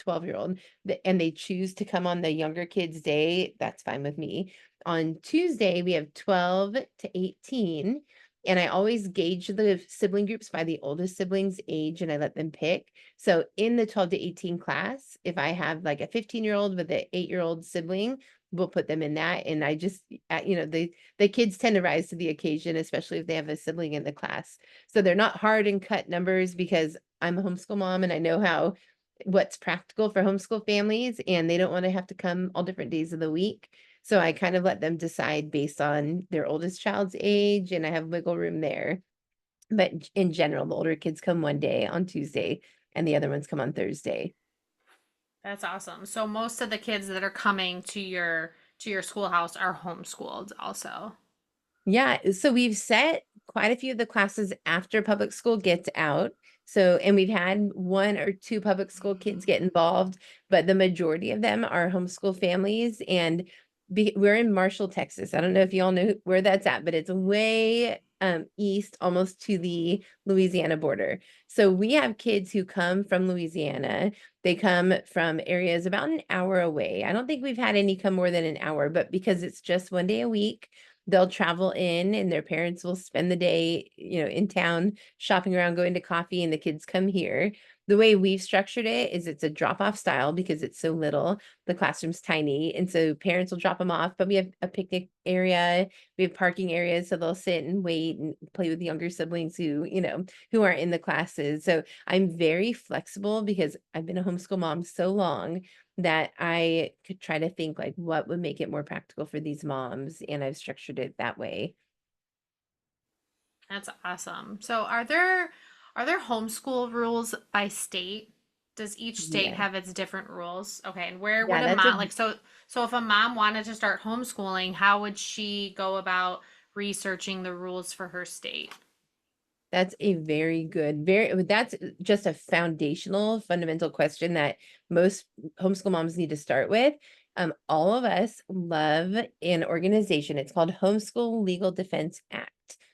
12-year-old, and they choose to come on the younger kids' day, that's fine with me. On Tuesday, we have 12 to 18, and I always gauge the sibling groups by the oldest sibling's age, and I let them pick. So in the 12 to 18 class, if I have like a 15-year-old with an 8-year-old sibling, we'll put them in that. And I just, the kids tend to rise to the occasion, especially if they have a sibling in the class. So they're not hard and cut numbers because I'm a homeschool mom and I know what's practical for homeschool families, and they don't want to have to come all different days of the week. So I kind of let them decide based on their oldest child's age, and I have wiggle room there. But in general, the older kids come one day on Tuesday and the other ones come on Thursday. That's awesome. So most of the kids that are coming to your schoolhouse are homeschooled also. Yeah, so we've set quite a few of the classes after public school gets out. So, and we've had 1 or 2 public school kids get involved, but the majority of them are homeschool families. And we're in Marshall, Texas. I don't know if you all know where that's at, but it's way east, almost to the Louisiana border. So we have kids who come from Louisiana. They come from areas about an hour away. I don't think we've had any come more than an hour, but because it's just one day a week, they'll travel in and their parents will spend the day, in town shopping around, going to coffee, and the kids come here. The way we've structured it is it's a drop-off style because it's so little. The classroom's tiny, and so parents will drop them off, but we have a picnic area, we have parking areas, so they'll sit and wait and play with younger siblings who aren't in the classes. So I'm very flexible because I've been a homeschool mom so long that I could try to think like what would make it more practical for these moms, and I've structured it that way. That's awesome. So are there homeschool rules by state? Does each state Yeah. have its different rules? Okay, and where would Yeah, a that's a mom so if a mom wanted to start homeschooling, how would she go about researching the rules for her state? That's a that's just a foundational, fundamental question that most homeschool moms need to start with. All of us love an organization. It's called Homeschool Legal Defense Act.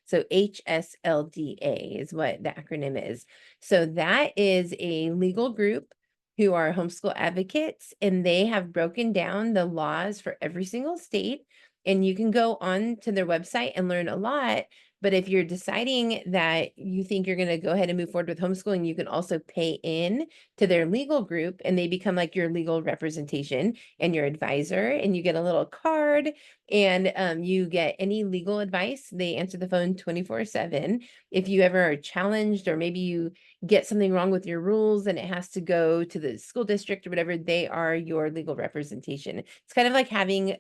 So HSLDA is what the acronym is. So that is a legal group who are homeschool advocates, and they have broken down the laws for every single state. And you can go on to their website and learn a lot, but if you're deciding that you think you're going to go ahead and move forward with homeschooling, you can also pay in to their legal group, and they become like your legal representation and your advisor. And you get a little card, and you get any legal advice. They answer the phone 24/7. If you ever are challenged, or maybe you get something wrong with your rules and it has to go to the school district or whatever, they are your legal representation. It's kind of like having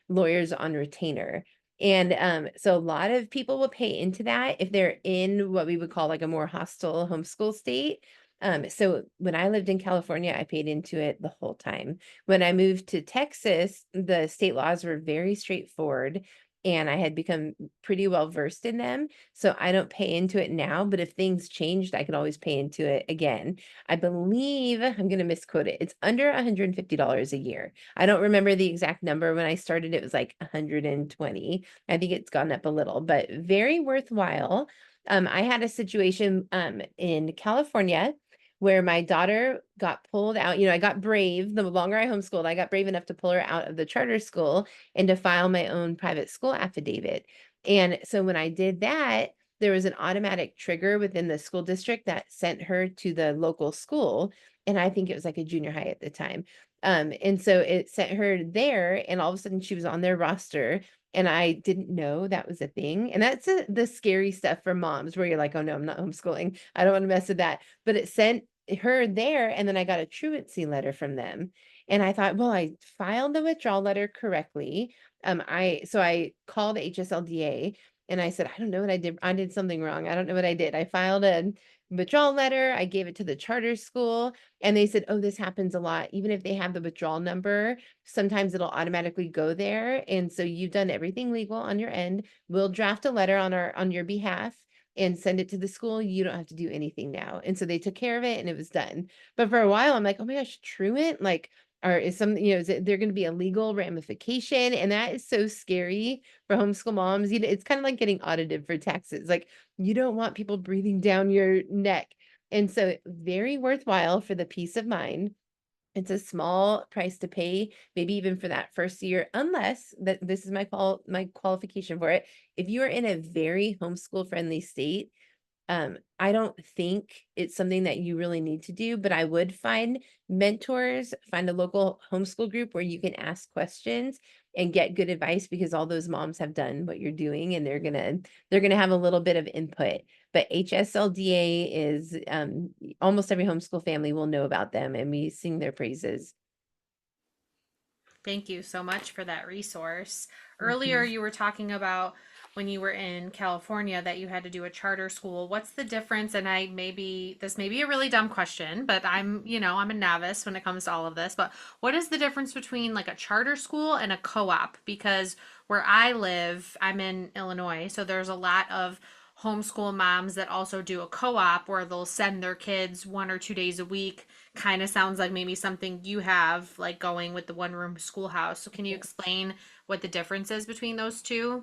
lawyers on retainer. And so a lot of people will pay into that if they're in what we would call like a more hostile homeschool state. So when I lived in California, I paid into it the whole time. When I moved to Texas, the state laws were very straightforward and I had become pretty well versed in them. So I don't pay into it now, but if things changed, I could always pay into it again. I believe I'm going to misquote it. It's under $150 a year. I don't remember the exact number. When I started, it was like 120. I think it's gone up a little, but very worthwhile. I had a situation in California where my daughter got pulled out. I got brave. The longer I homeschooled, I got brave enough to pull her out of the charter school and to file my own private school affidavit. And so when I did that, there was an automatic trigger within the school district that sent her to the local school. And I think it was like a junior high at the time. And so it sent her there, and all of a sudden she was on their roster. And I didn't know that was a thing. And that's the scary stuff for moms where you're like, oh no, I'm not homeschooling. I don't want to mess with that. But it sent her there, and then I got a truancy letter from them. And I thought, well, I filed the withdrawal letter correctly. I called HSLDA and I said, I don't know what I did. I did something wrong. I don't know what I did. I filed a withdrawal letter. I gave it to the charter school and they said, oh, this happens a lot. Even if they have the withdrawal number, sometimes it'll automatically go there. And so you've done everything legal on your end. We'll draft a letter on your behalf and send it to the school. You don't have to do anything now. And so they took care of it and it was done. But for a while, I'm like, oh my gosh, truant? Like, or is some, is there going to be a legal ramification? And that is so scary for homeschool moms. It's kind of like getting audited for taxes. Like, you don't want people breathing down your neck. And so very worthwhile for the peace of mind. It's a small price to pay, maybe even for that first year, unless that this is my qualification for it. If you are in a very homeschool friendly state, I don't think it's something that you really need to do, but I would find mentors, find a local homeschool group where you can ask questions and get good advice because all those moms have done what you're doing and they're gonna have a little bit of input. But HSLDA is almost every homeschool family will know about them and we sing their praises. Thank you so much for that resource. Earlier, Mhm. you were talking about when you were in California that you had to do a charter school. What's the difference? And this may be a really dumb question, but I'm a novice when it comes to all of this. But what is the difference between like a charter school and a co-op? Because where I live, I'm in Illinois, so there's a lot of homeschool moms that also do a co-op where they'll send their kids 1 or 2 days a week. Kind of sounds like maybe something you have like going with the one room schoolhouse. So can you explain what the difference is between those two?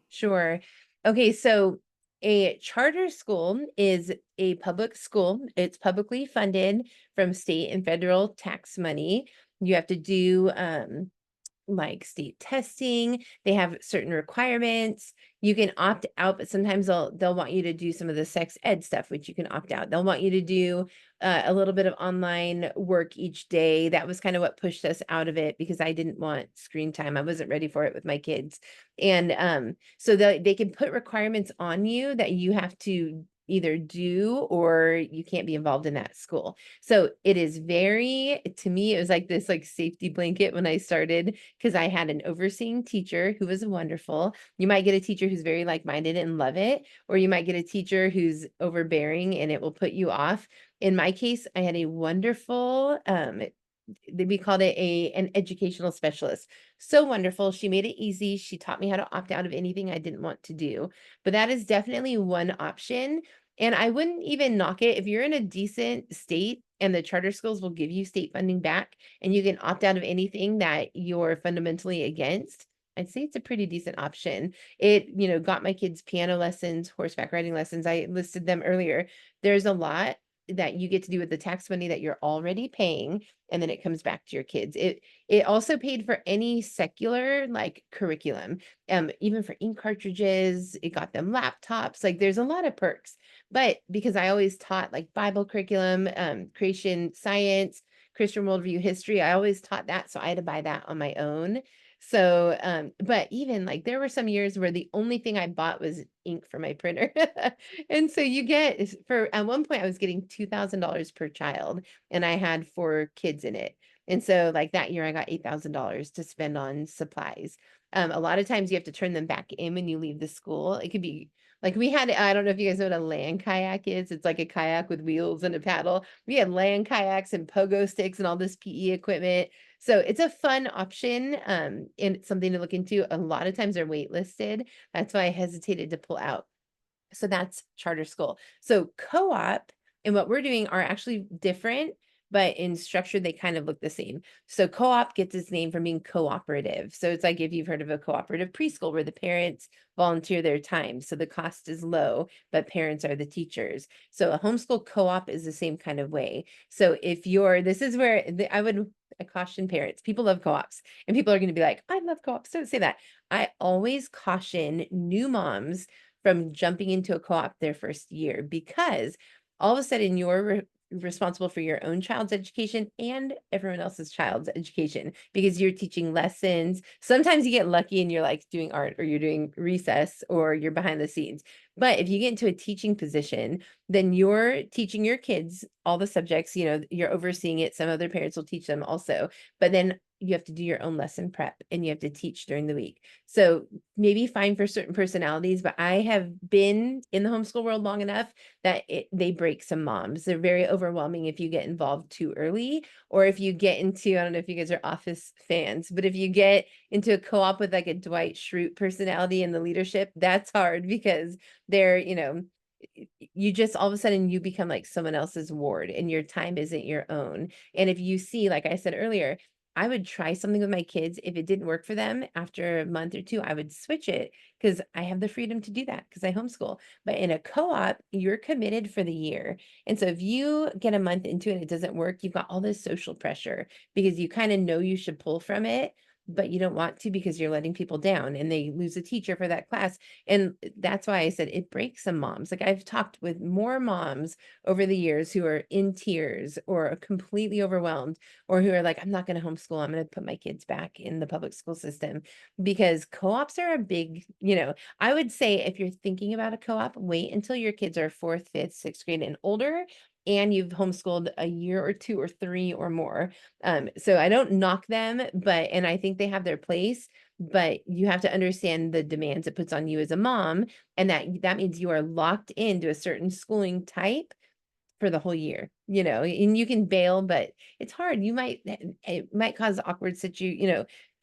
Sure. Okay, so a charter school is a public school. It's publicly funded from state and federal tax money. You have to do like state testing. They have certain requirements. You can opt out, but sometimes they'll want you to do some of the sex ed stuff, which you can opt out. They'll want you to do a little bit of online work each day. That was kind of what pushed us out of it because I didn't want screen time. I wasn't ready for it with my kids. And so they can put requirements on you that you have to either do or you can't be involved in that school. So it is to me, it was like this like safety blanket when I started because I had an overseeing teacher who was wonderful. You might get a teacher who's very like-minded and love it, or you might get a teacher who's overbearing and it will put you off. In my case, I had a wonderful we called it an educational specialist. So wonderful. She made it easy. She taught me how to opt out of anything I didn't want to do. But that is definitely one option. And I wouldn't even knock it if you're in a decent state and the charter schools will give you state funding back and you can opt out of anything that you're fundamentally against. I'd say it's a pretty decent option. It, got my kids piano lessons, horseback riding lessons. I listed them earlier. There's a lot that you get to do with the tax money that you're already paying and then it comes back to your kids. It also paid for any secular like curriculum, even for ink cartridges. It got them laptops. Like there's a lot of perks. But because I always taught like Bible curriculum, creation science, Christian worldview history, I always taught that, so I had to buy that on my own. So, but even like there were some years where the only thing I bought was ink for my printer. And so you get for at one point I was getting $2,000 per child and I had 4 kids in it. And so like that year I got $8,000 to spend on supplies. A lot of times you have to turn them back in when you leave the school. It could be like we had, I don't know if you guys know what a land kayak is. It's like a kayak with wheels and a paddle. We had land kayaks and pogo sticks and all this PE equipment. So it's a fun option, and it's something to look into. A lot of times they're waitlisted. That's why I hesitated to pull out. So that's charter school. So co-op and what we're doing are actually different, but in structure, they kind of look the same. So co-op gets its name from being cooperative. So it's like if you've heard of a cooperative preschool where the parents volunteer their time. So the cost is low, but parents are the teachers. So a homeschool co-op is the same kind of way. So if you're, this is where I caution parents. People love co-ops and people are going to be like, I love co-ops. Don't say that. I always caution new moms from jumping into a co-op their first year because all of a sudden you're responsible for your own child's education and everyone else's child's education because you're teaching lessons. Sometimes you get lucky and you're like doing art or you're doing recess or you're behind the scenes. But if you get into a teaching position, then you're teaching your kids all the subjects, you're overseeing it. Some other parents will teach them also, but then you have to do your own lesson prep and you have to teach during the week. So maybe fine for certain personalities, but I have been in the homeschool world long enough that they break some moms. They're very overwhelming if you get involved too early, or if you get into, I don't know if you guys are Office fans, but if you get into a co-op with like a Dwight Schrute personality in the leadership, that's hard because they're, you just all of a sudden you become like someone else's ward and your time isn't your own. And if you see, like I said earlier, I would try something with my kids. If it didn't work for them after a month or two, I would switch it because I have the freedom to do that because I homeschool. But in a co-op, you're committed for the year. And so if you get a month into it and it doesn't work, you've got all this social pressure because you kind of know you should pull from it, but you don't want to because you're letting people down and they lose a teacher for that class. And that's why I said it breaks some moms. Like I've talked with more moms over the years who are in tears or are completely overwhelmed or who are like, I'm not going to homeschool. I'm going to put my kids back in the public school system because co-ops are a big, I would say if you're thinking about a co-op, wait until your kids are fourth, fifth, sixth grade and older and you've homeschooled a year or two or three or more. So I don't knock them, and I think they have their place, but you have to understand the demands it puts on you as a mom, and that means you are locked into a certain schooling type for the whole year, and you can bail, but it's hard. It might cause awkward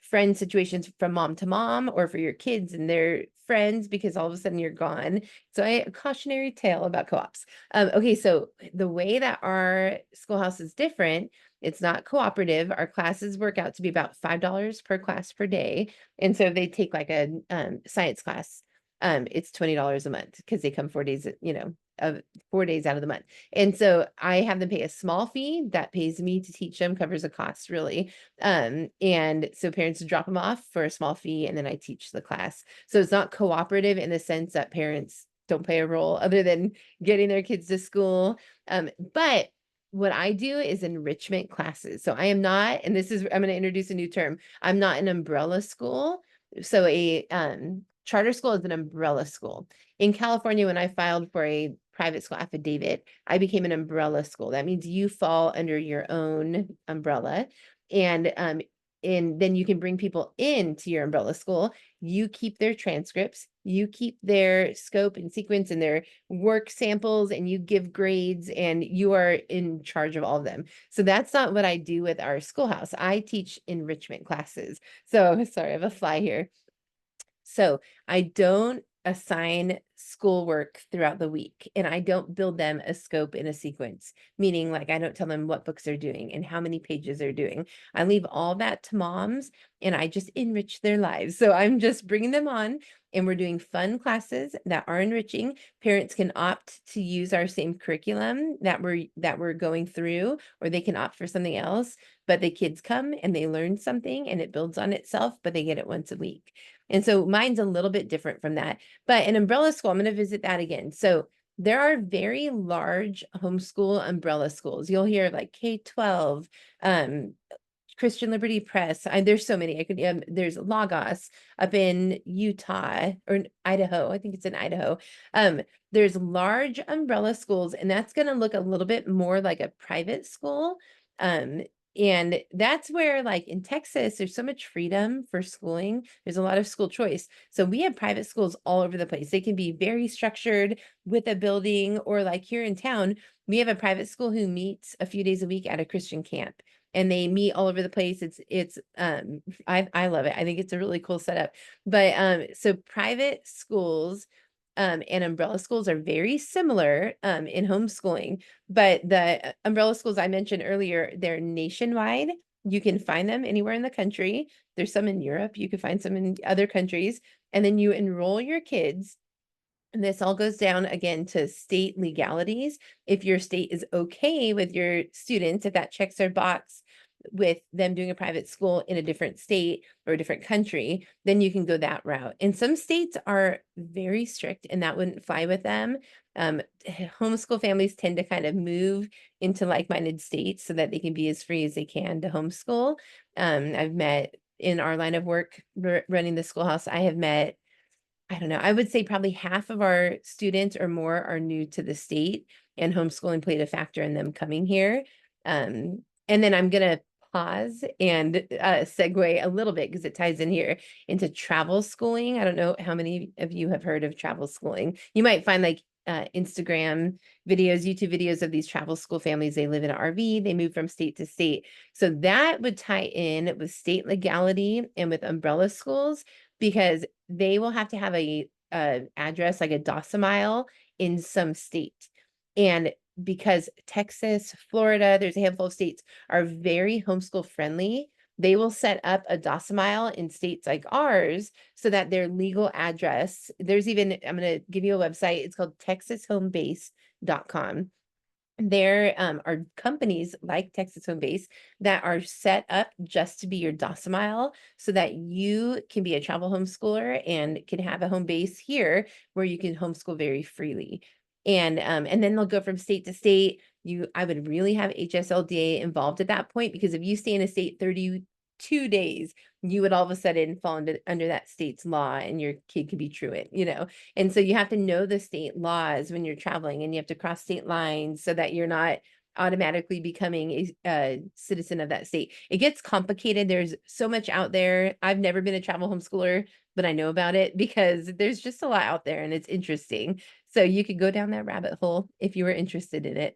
friend situations from mom to mom or for your kids and their friends because all of a sudden you're gone. So a cautionary tale about co-ops. Okay, so the way that our schoolhouse is different, it's not cooperative. Our classes work out to be about $5 per class per day. And so if they take like a science class, it's $20 a month because they come 4 days, of 4 days out of the month. And so I have them pay a small fee that pays me to teach them, covers the cost really. And so parents drop them off for a small fee and then I teach the class. So it's not cooperative in the sense that parents don't play a role other than getting their kids to school. But what I do is enrichment classes. So I am not, and I'm going to introduce a new term. I'm not an umbrella school. So a charter school is an umbrella school. In California, when I filed for a private school affidavit, I became an umbrella school. That means you fall under your own umbrella. And then you can bring people into your umbrella school. You keep their transcripts, you keep their scope and sequence and their work samples, and you give grades, and you are in charge of all of them. So that's not what I do with our schoolhouse. I teach enrichment classes. So sorry, I have a fly here. So I don't assign schoolwork throughout the week and I don't build them a scope in a sequence, meaning like I don't tell them what books they're doing and how many pages they're doing. I leave all that to moms and I just enrich their lives. So I'm just bringing them on and we're doing fun classes that are enriching. Parents can opt to use our same curriculum that we're going through, or they can opt for something else, but the kids come and they learn something and it builds on itself, but they get it once a week. And so mine's a little bit different from that. But an umbrella school, I'm going to visit that again. So there are very large homeschool umbrella schools. You'll hear like K-12, Christian Liberty Press. There's so many. There's Lagos up in Utah or in Idaho. I think it's in Idaho. There's large umbrella schools, and that's going to look a little bit more like a private school. And that's where, like in Texas, there's so much freedom for schooling. There's a lot of school choice. So we have private schools all over the place. They can be very structured with a building, or like here in town, we have a private school who meets a few days a week at a Christian camp. And they meet all over the place. I love it. I think it's a really cool setup. But so private schools and umbrella schools are very similar in homeschooling, but the umbrella schools I mentioned earlier, they're nationwide. You can find them anywhere in the country. There's some in Europe. You can find some in other countries. And then you enroll your kids, and this all goes down again to state legalities. If your state is okay with your students, if that checks their box with them doing a private school in a different state or a different country, then you can go that route. And some states are very strict, and that wouldn't fly with them. Homeschool families tend to kind of move into like-minded states so that they can be as free as they can to homeschool. I've met in our line of work running the schoolhouse, I have met, I don't know, I would say probably half of our students or more are new to the state, and homeschooling played a factor in them coming here. And then I'm gonna pause and segue a little bit because it ties in here into travel schooling. I don't know how many of you have heard of travel schooling. You might find like Instagram videos, YouTube videos of these travel school families. They live in an RV, they move from state to state. So that would tie in with state legality and with umbrella schools, because they will have to have a address, like a docimile in some state. And because Texas, Florida, there's a handful of states are very homeschool friendly, they will set up a docimile in states like ours so that their legal address, there's even, I'm going to give you a website, it's called texashomebase.com. There are companies like Texas Home Base that are set up just to be your docimile so that you can be a travel homeschooler and can have a home base here where you can homeschool very freely. And then they'll go from state to state. I would really have HSLDA involved at that point, because if you stay in a state 32 days, you would all of a sudden fall under that state's law and your kid could be truant. And so you have to know the state laws when you're traveling, and you have to cross state lines so that you're not automatically becoming a citizen of that state. It gets complicated. There's so much out there. I've never been a travel homeschooler, but I know about it because there's just a lot out there and it's interesting. So you could go down that rabbit hole if you were interested in it.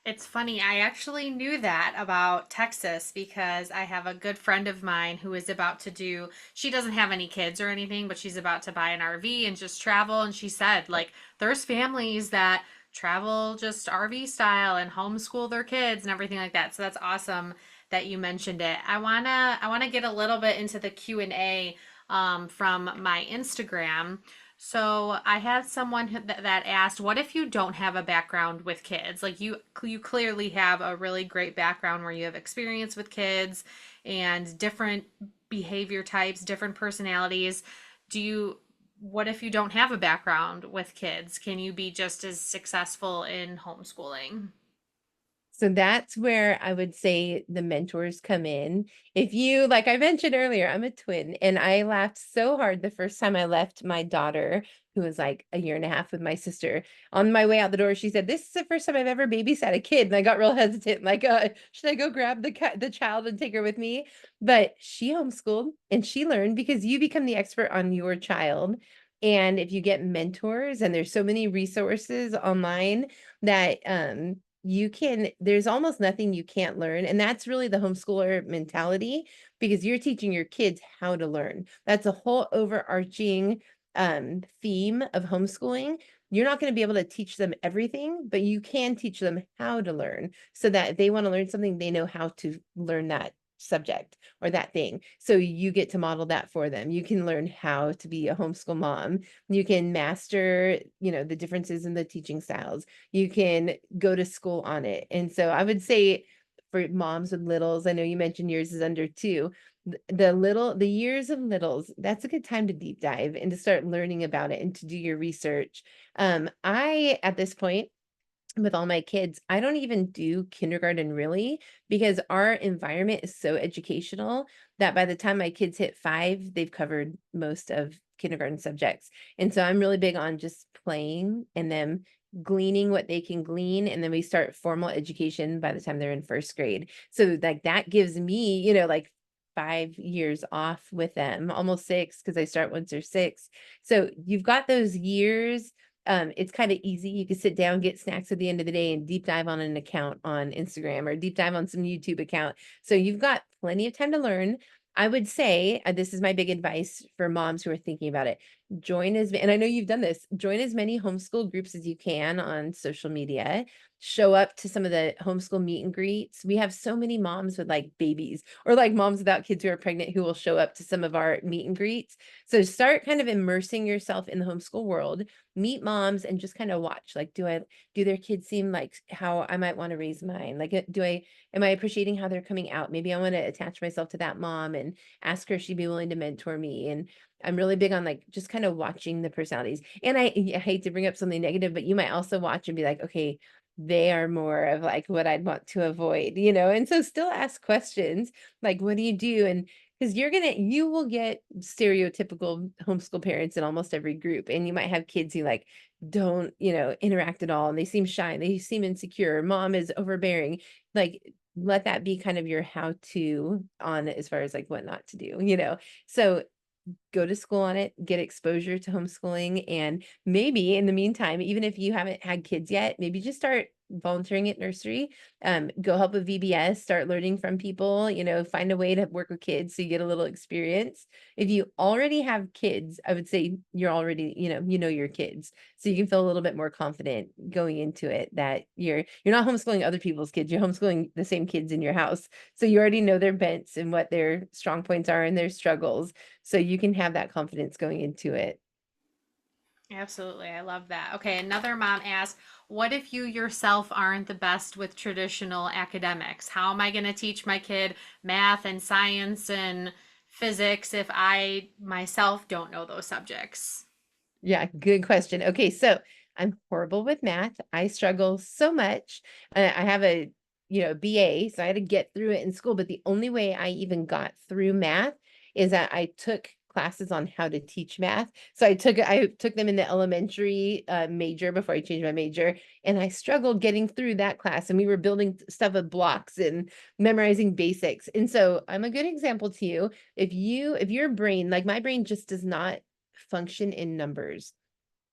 It's funny, I actually knew that about Texas because I have a good friend of mine who is about to do, she doesn't have any kids or anything, but she's about to buy an RV and just travel. And she said, like, there's families that travel just RV style and homeschool their kids and everything like that. So that's awesome that you mentioned it. I wanna get a little bit into the Q&A from my Instagram. So I had someone that asked, "What if you don't have a background with kids? Like you clearly have a really great background where you have experience with kids and different behavior types, different personalities. Do you What if you don't have a background with kids? Can you be just as successful in homeschooling?" So that's where I would say the mentors come in. If you, like I mentioned earlier, I'm a twin, and I laughed so hard the first time I left my daughter, who was like a year and a half with my sister. On my way out the door, she said, "This is the first time I've ever babysat a kid." And I got real hesitant, like, should I go grab the child and take her with me? But she homeschooled and she learned, because you become the expert on your child. And if you get mentors, and there's so many resources online that there's almost nothing you can't learn. And that's really the homeschooler mentality, because you're teaching your kids how to learn. That's a whole overarching theme of homeschooling. You're not going to be able to teach them everything, but you can teach them how to learn, so that if they want to learn something, they know how to learn that subject or that thing. So you get to model that for them. You can learn how to be a homeschool mom. You can master, the differences in the teaching styles. You can go to school on it. And so I would say, for moms with littles, I know you mentioned yours is under 2. The years of littles, that's a good time to deep dive and to start learning about it and to do your research. I, at this point, with all my kids, I don't even do kindergarten really, because our environment is so educational that by the time my kids hit 5, they've covered most of kindergarten subjects. And so I'm really big on just playing and them gleaning what they can glean, and then we start formal education by the time they're in first grade. So like that gives me, like 5 years off with them, almost six, because I start once they're six. So you've got those years. It's kind of easy. You can sit down, get snacks at the end of the day, and deep dive on an account on Instagram or deep dive on some YouTube account. So you've got plenty of time to learn. I would say, this is my big advice for moms who are thinking about it. And I know you've done this, join as many homeschool groups as you can on social media. Show up to some of the homeschool meet and greets. We have so many moms with like babies or like moms without kids who are pregnant who will show up to some of our meet and greets. So start kind of immersing yourself in the homeschool world, meet moms and just kind of watch. Like, do their kids seem like how I might want to raise mine? Like, am I appreciating how they're coming out? Maybe I want to attach myself to that mom and ask her if she'd be willing to mentor me. And I'm really big on like just kind of watching the personalities. And I hate to bring up something negative, but you might also watch and be like, okay, they are more of like what I'd want to avoid, And so still ask questions like, what do you do? And because you will get stereotypical homeschool parents in almost every group. And you might have kids who like don't, interact at all and they seem shy, they seem insecure, mom is overbearing. Like, let that be kind of your how to on as far as like what not to do. So go to school on it, get exposure to homeschooling, and maybe in the meantime, even if you haven't had kids yet, maybe just start volunteering at nursery, go help with VBS, start learning from people, find a way to work with kids so you get a little experience. If you already have kids, I would say you're already, you know your kids. So you can feel a little bit more confident going into it that you're not homeschooling other people's kids, you're homeschooling the same kids in your house. So you already know their bents and what their strong points are and their struggles. So you can have that confidence going into it. Absolutely. I love that. Okay, another mom asked, what if you yourself aren't the best with traditional academics? How am I going to teach my kid math and science and physics if I myself don't know those subjects? Yeah, good question. Okay, so I'm horrible with math. I struggle so much. I have a, BA, so I had to get through it in school, but the only way I even got through math is that I took classes on how to teach math. So I took them in the elementary major before I changed my major, and I struggled getting through that class. And we were building stuff with blocks and memorizing basics. And so I'm a good example to you. If your brain, like my brain just does not function in numbers.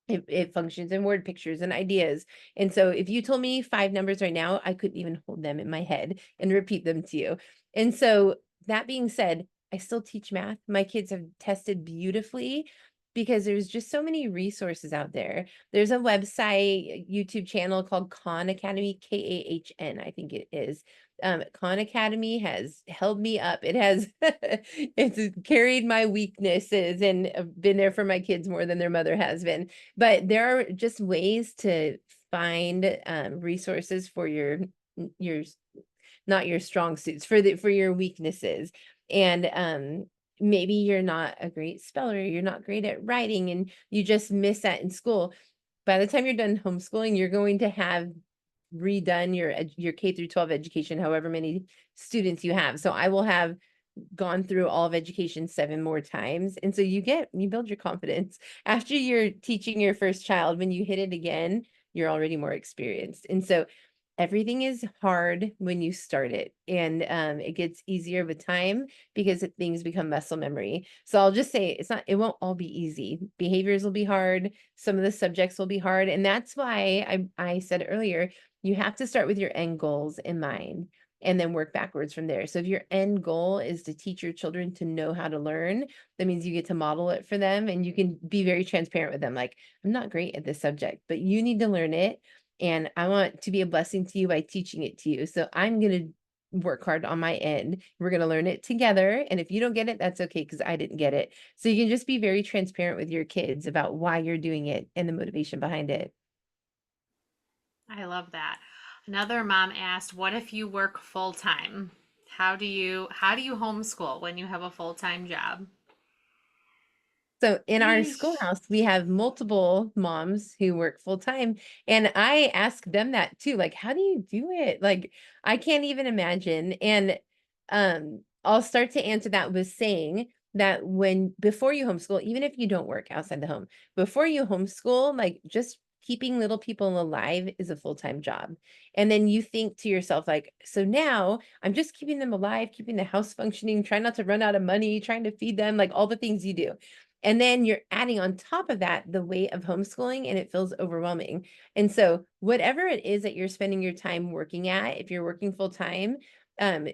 It functions in word pictures and ideas. And so if you told me five numbers right now, I couldn't even hold them in my head and repeat them to you. And so that being said, I still teach math. My kids have tested beautifully because there's just so many resources out there. There's a website, YouTube channel called Khan Academy, Kahn, I think it is. Khan Academy has held me up. It has it's carried my weaknesses and been there for my kids more than their mother has been. But there are just ways to find resources for your not your strong suits, for your weaknesses. And maybe you're not a great speller, you're not great at writing, and you just miss that in school. By the time you're done homeschooling, you're going to have redone your K through 12 education, however many students you have. So I will have gone through all of education 7 more times. And so you build your confidence. After you're teaching your first child, when you hit it again, you're already more experienced. And so everything is hard when you start it. And it gets easier with time because things become muscle memory. So I'll just say it won't all be easy. Behaviors will be hard. Some of the subjects will be hard. And that's why I said earlier, you have to start with your end goals in mind and then work backwards from there. So if your end goal is to teach your children to know how to learn, that means you get to model it for them and you can be very transparent with them. Like, I'm not great at this subject, but you need to learn it. And I want to be a blessing to you by teaching it to you. So I'm going to work hard on my end. We're going to learn it together. And if you don't get it, that's okay because I didn't get it. So you can just be very transparent with your kids about why you're doing it and the motivation behind it. I love that. Another mom asked, what if you work full time? How do you homeschool when you have a full-time job? So in our Yeesh. schoolhouse, we have multiple moms who work full time. And I ask them that too. Like, how do you do it? Like, I can't even imagine. And I'll start to answer that with saying that before you homeschool, even if you don't work outside the home, before you homeschool, like just keeping little people alive is a full-time job. And then you think to yourself, like, so now I'm just keeping them alive, keeping the house functioning, trying not to run out of money, trying to feed them, like all the things you do. And then you're adding on top of that the weight of homeschooling, and it feels overwhelming. And so, whatever it is that you're spending your time working at, if you're working full time, um,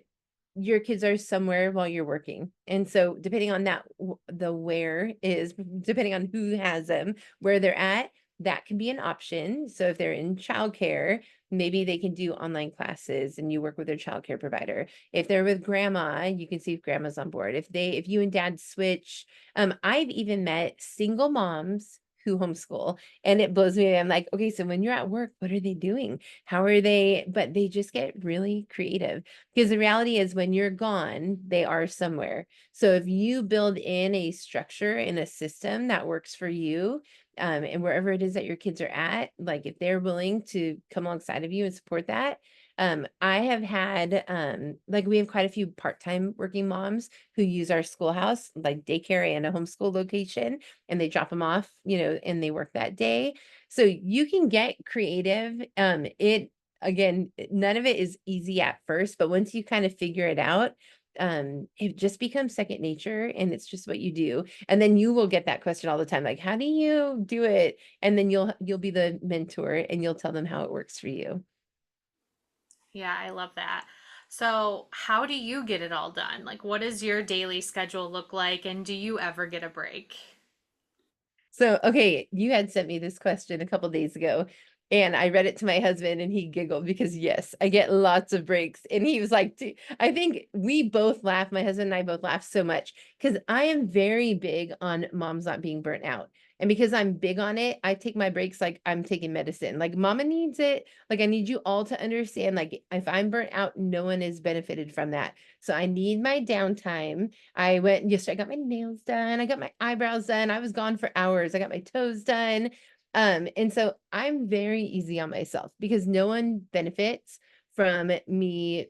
your kids are somewhere while you're working. And so depending on that, the where is depending on who has them, where they're at, that can be an option. So if they're in childcare, maybe they can do online classes and you work with their childcare provider. If they're with grandma, you can see if grandma's on board. If you and dad switch, I've even met single moms who homeschool, and it blows me away. I'm like, okay, so when you're at work, what are they doing? How are they? But they just get really creative. Because the reality is when you're gone, they are somewhere. So if you build in a structure and a system that works for you, and wherever it is that your kids are at, like if they're willing to come alongside of you and support that, I have had like we have quite a few part-time working moms who use our schoolhouse, like daycare and a homeschool location, and they drop them off, and they work that day. So you can get creative. It Again, none of it is easy at first, but once you kind of figure it out, it just becomes second nature and it's just what you do. And then you will get that question all the time, like, how do you do it? And then you'll be the mentor and you'll tell them how it works for you. Yeah, I love that. So, how do you get it all done? Like, what does your daily schedule look like, and do you ever get a break? So, okay, you had sent me this question a couple days ago, and I read it to my husband, and he giggled because yes, I get lots of breaks. And he was like, I think we both laugh. My husband and I both laugh so much because I am very big on moms not being burnt out. And because I'm big on it, I take my breaks like I'm taking medicine. Like, mama needs it. Like, I need you all to understand, like, if I'm burnt out, no one is benefited from that. So, I need my downtime. I went yesterday, I got my nails done, I got my eyebrows done, I was gone for hours, I got my toes done. And so I'm very easy on myself because no one benefits from me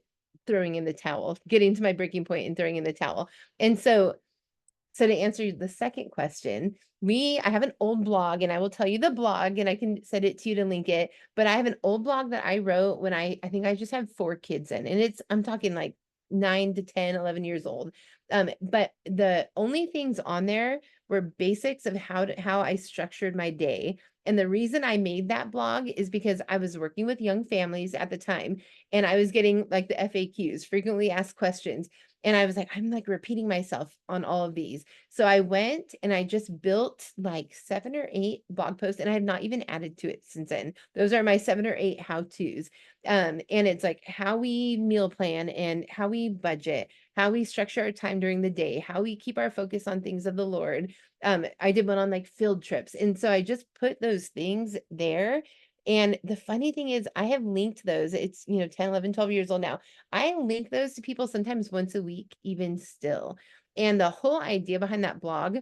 throwing in the towel, getting to my breaking point and throwing in the towel. And so to answer the second question, I have an old blog and I will tell you the blog and I can send it to you to link it, but I have an old blog that I wrote when I think I just had 4 kids in, and I'm talking like 9 to 10, 11 years old. But the only things on there were basics of how I structured my day. And the reason I made that blog is because I was working with young families at the time and I was getting like the FAQs, frequently asked questions. And I was like, I'm like repeating myself on all of these. So I went and I just built like 7 or 8 blog posts and I have not even added to it since then. Those are my 7 or 8 how-tos. And it's like how we meal plan and how we budget, how we structure our time during the day, how we keep our focus on things of the Lord. I did one on like field trips. And so I just put those things there. And the funny thing is I have linked those. It's, 10, 11, 12 years old now. I link those to people sometimes once a week, even still. And the whole idea behind that blog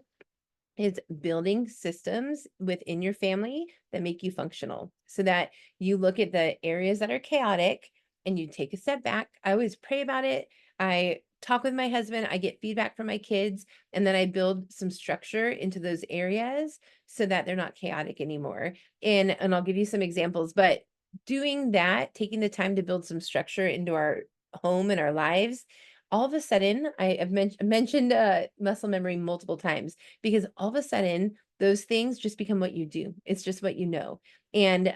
is building systems within your family that make you functional so that you look at the areas that are chaotic and you take a step back. I always pray about it. I talk with my husband, I get feedback from my kids, and then I build some structure into those areas so that they're not chaotic anymore. And I'll give you some examples, but doing that, taking the time to build some structure into our home and our lives, all of a sudden, I have mentioned muscle memory multiple times because all of a sudden those things just become what you do. It's just what you know. And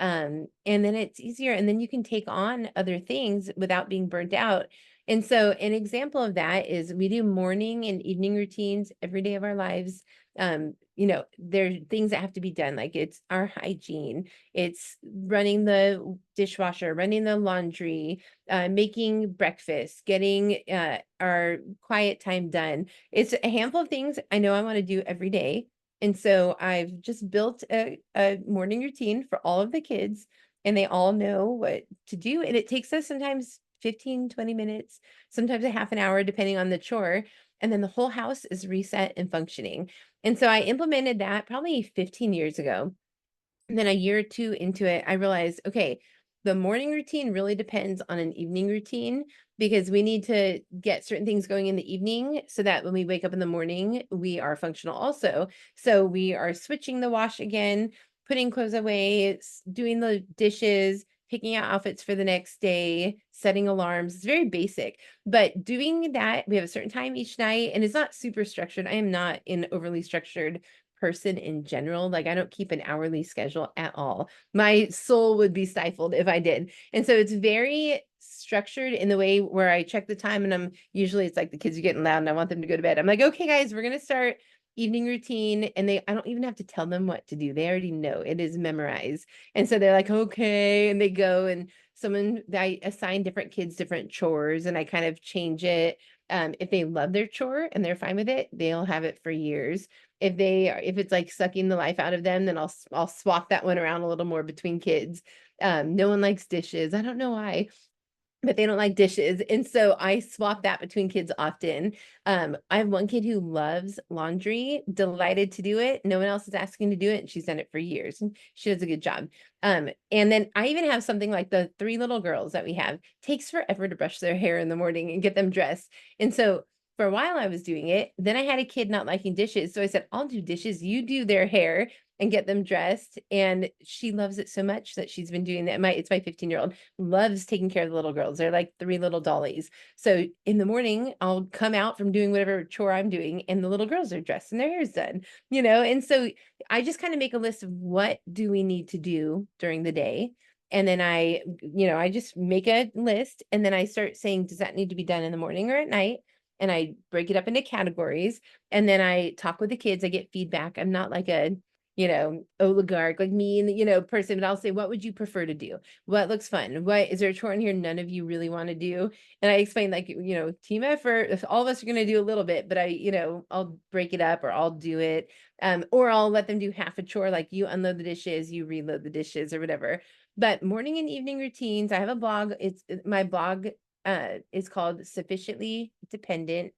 then it's easier and then you can take on other things without being burnt out. And so an example of that is we do morning and evening routines every day of our lives. There are things that have to be done, like it's our hygiene, it's running the dishwasher, running the laundry, making breakfast, getting our quiet time done. It's a handful of things I know I want to do every day. And so I've just built a morning routine for all of the kids, and they all know what to do. And it takes us sometimes 15, 20 minutes, sometimes a half an hour, depending on the chore. And then the whole house is reset and functioning. And so I implemented that probably 15 years ago. And then a year or 2 into it, I realized, okay, the morning routine really depends on an evening routine because we need to get certain things going in the evening so that when we wake up in the morning, we are functional also. So we are switching the wash again. putting clothes away, doing the dishes, picking out outfits for the next day, setting alarms. It's very basic. But doing that, we have a certain time each night, and it's not super structured. I am not an overly structured person in general. Like, I don't keep an hourly schedule at all. My soul would be stifled if I did. And so it's very structured in the way where I check the time, and usually it's like the kids are getting loud and I want them to go to bed. I'm like, okay, guys, we're going to start evening routine. And I don't even have to tell them what to do. They already know, it is memorized. And so they're like, okay. And they go, and I assign different kids different chores, and I kind of change it. If they love their chore and they're fine with it, they'll have it for years. If it's like sucking the life out of them, then I'll swap that one around a little more between kids. No one likes dishes. I don't know why, but they don't like dishes. And so I swap that between kids often. I have one kid who loves laundry, delighted to do it. No one else is asking to do it, and she's done it for years. And she does a good job. And then I even have something like the three little girls that we have. Takes forever to brush their hair in the morning and get them dressed. And so for a while I was doing it. Then I had a kid not liking dishes. So I said, I'll do dishes, you do their hair and get them dressed. And she loves it so much that she's been doing that. It's my 15-year-old loves taking care of the little girls. They're like three little dollies. So in the morning, I'll come out from doing whatever chore I'm doing, and the little girls are dressed and their hair's done, And so I just kind of make a list of what do we need to do during the day. And then I just make a list, and then I start saying, does that need to be done in the morning or at night? And I break it up into categories, and then I talk with the kids. I get feedback. I'm not like a oligarch, like mean, person, but I'll say, what would you prefer to do? What looks fun? What is there a chore in here none of you really want to do? And I explain, like, team effort, if all of us are going to do a little bit, but I'll break it up, or I'll do it. Or I'll let them do half a chore, like you unload the dishes, you reload the dishes, or whatever. But morning and evening routines, I have a blog. My blog is called Sufficiently Dependent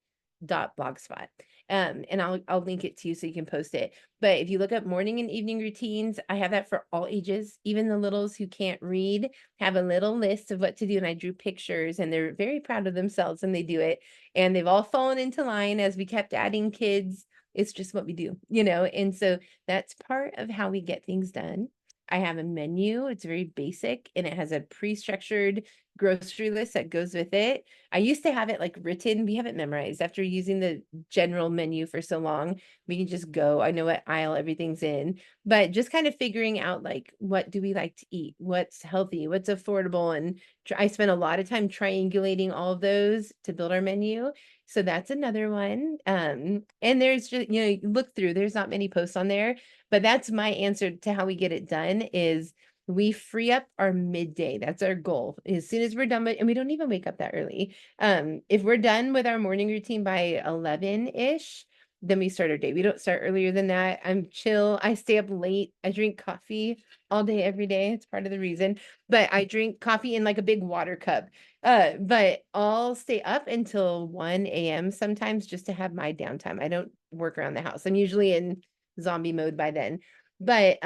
blogspot. And I'll link it to you so you can post it. But if you look up morning and evening routines, I have that for all ages. Even the littles who can't read have a little list of what to do. And I drew pictures, and they're very proud of themselves when they do it. And they've all fallen into line as we kept adding kids. It's just what we do. And so that's part of how we get things done. I have a menu. It's very basic, and it has a pre-structured grocery list that goes with it. I used to have it like written. We have it memorized. After using the general menu for so long, we can just go. I know what aisle everything's in, but just kind of figuring out, like, what do we like to eat? What's healthy? What's affordable? And I spent a lot of time triangulating all of those to build our menu. So that's another one. And there's just, you look through, there's not many posts on there, but that's my answer to how we get it done is we free up our midday. That's our goal. As soon as we're done with, and we don't even wake up that early. If we're done with our morning routine by 11-ish, then we start our day. We don't start earlier than that. I'm chill. I stay up late. I drink coffee all day, every day. It's part of the reason. But I drink coffee in like a big water cup. But I'll stay up until 1 a.m. sometimes just to have my downtime. I don't work around the house. I'm usually in zombie mode by then. But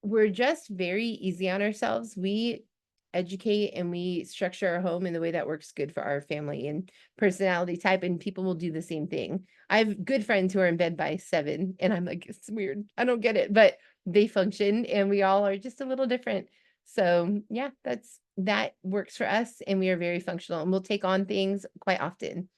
we're just very easy on ourselves. We educate and we structure our home in the way that works good for our family and personality type, and people will do the same thing. I have good friends who are in bed by 7, and I'm like, it's weird. I don't get it, but they function, and we all are just a little different. So yeah, that works for us, and we are very functional, and we'll take on things quite often.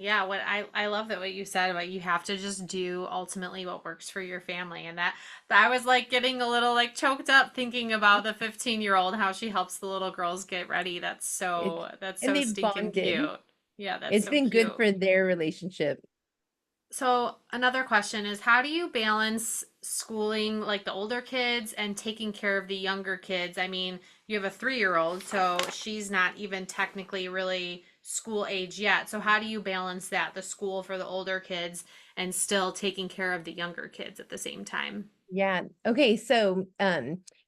Yeah, what I love that what you said about you have to just do ultimately what works for your family, and that I was like getting a little like choked up thinking about the 15-year-old, how she helps the little girls get ready. It That's and so they stinking bonded. cute. Yeah, that's It's so been good cute. for their relationship. So another question is, how do you balance schooling like the older kids and taking care of the younger kids? I mean, you have a 3-year-old, so she's not even technically really school age yet. So how do you balance that, the school for the older kids and still taking care of the younger kids at the same time? Yeah. Okay. So,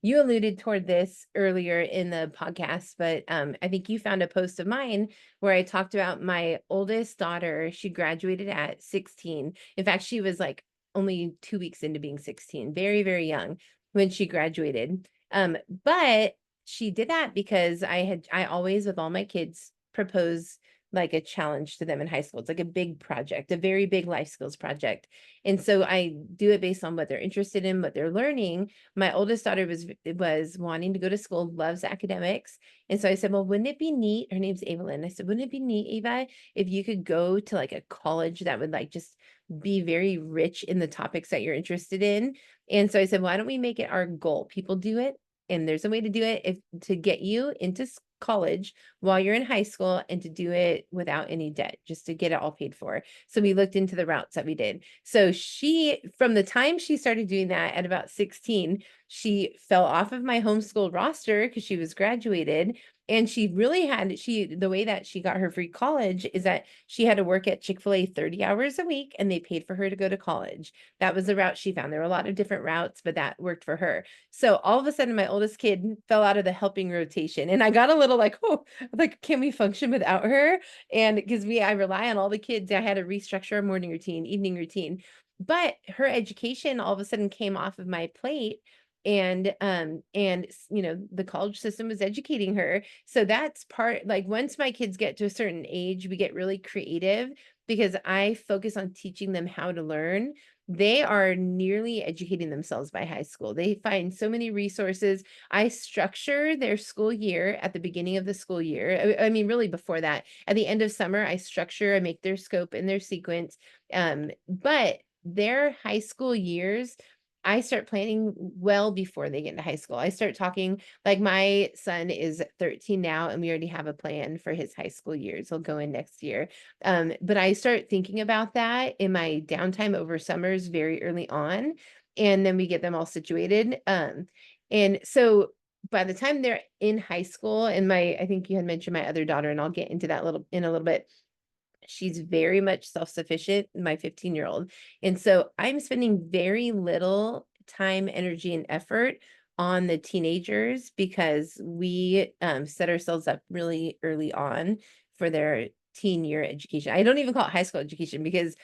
you alluded toward this earlier in the podcast, but I think you found a post of mine where I talked about my oldest daughter. She graduated at 16. In fact, she was like only 2 weeks into being 16, very, very young when she graduated. But she did that because I always, with all my kids, propose like a challenge to them in high school. It's like a big project, a very big life skills project. And so I do it based on what they're interested in, what they're learning. My oldest daughter was wanting to go to school, loves academics. And so I said, well, wouldn't it be neat? Her name's Evelyn. I said, wouldn't it be neat, Eva, if you could go to like a college that would like just be very rich in the topics that you're interested in? And so I said, why don't we make it our goal? People do it. And there's a way to do it if to get you into college while you're in high school and to do it without any debt, just to get it all paid for. So we looked into the routes that we did. So from the time she started doing that at about 16, she fell off of my homeschool roster because she was graduated. And she really the way that she got her free college is that she had to work at Chick-fil-A 30 hours a week and they paid for her to go to college. That was the route she found. There were a lot of different routes, but that worked for her. So all of a sudden, my oldest kid fell out of the helping rotation, and I got a little like, oh, like, can we function without her? And because I rely on all the kids, I had to restructure our morning routine, evening routine. But her education all of a sudden came off of my plate. The college system was educating her. So that's part, like, once my kids get to a certain age, we get really creative because I focus on teaching them how to learn. They are nearly educating themselves by high school. They find so many resources. I structure their school year at the beginning of the school year. I mean, really before that. At the end of summer, I make their scope and their sequence. But their high school years, I start planning well before they get into high school. I start talking, like, my son is 13 now, and we already have a plan for his high school years. He'll go in next year. But I start thinking about that in my downtime over summers very early on, and then we get them all situated. And so by the time they're in high school, and I think you had mentioned my other daughter, and I'll get into that in a little bit. She's very much self-sufficient, my 15-year-old. And so I'm spending very little time, energy, and effort on the teenagers because we set ourselves up really early on for their teen year education. I don't even call it high school education because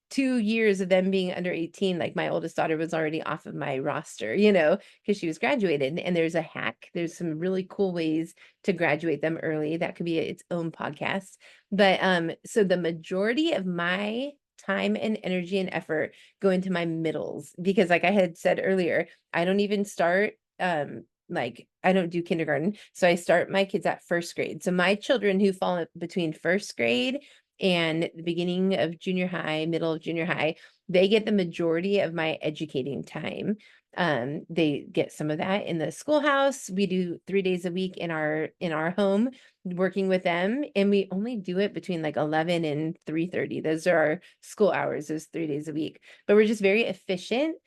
2 years of them being under 18, like, my oldest daughter was already off of my roster, because she was graduated, and there's a hack. There's some really cool ways to graduate them early. That could be its own podcast. But, so the majority of my time and energy and effort go into my middles because, like I had said earlier, I don't even start, like, I don't do kindergarten, so I start my kids at 1st grade. So my children who fall between 1st grade and the beginning of junior high, middle of junior high, they get the majority of my educating time. They get some of that in the schoolhouse. We do 3 days a week in our home working with them, and we only do it between like 11 and 3:30. Those are our school hours, those 3 days a week. But we're just very efficient.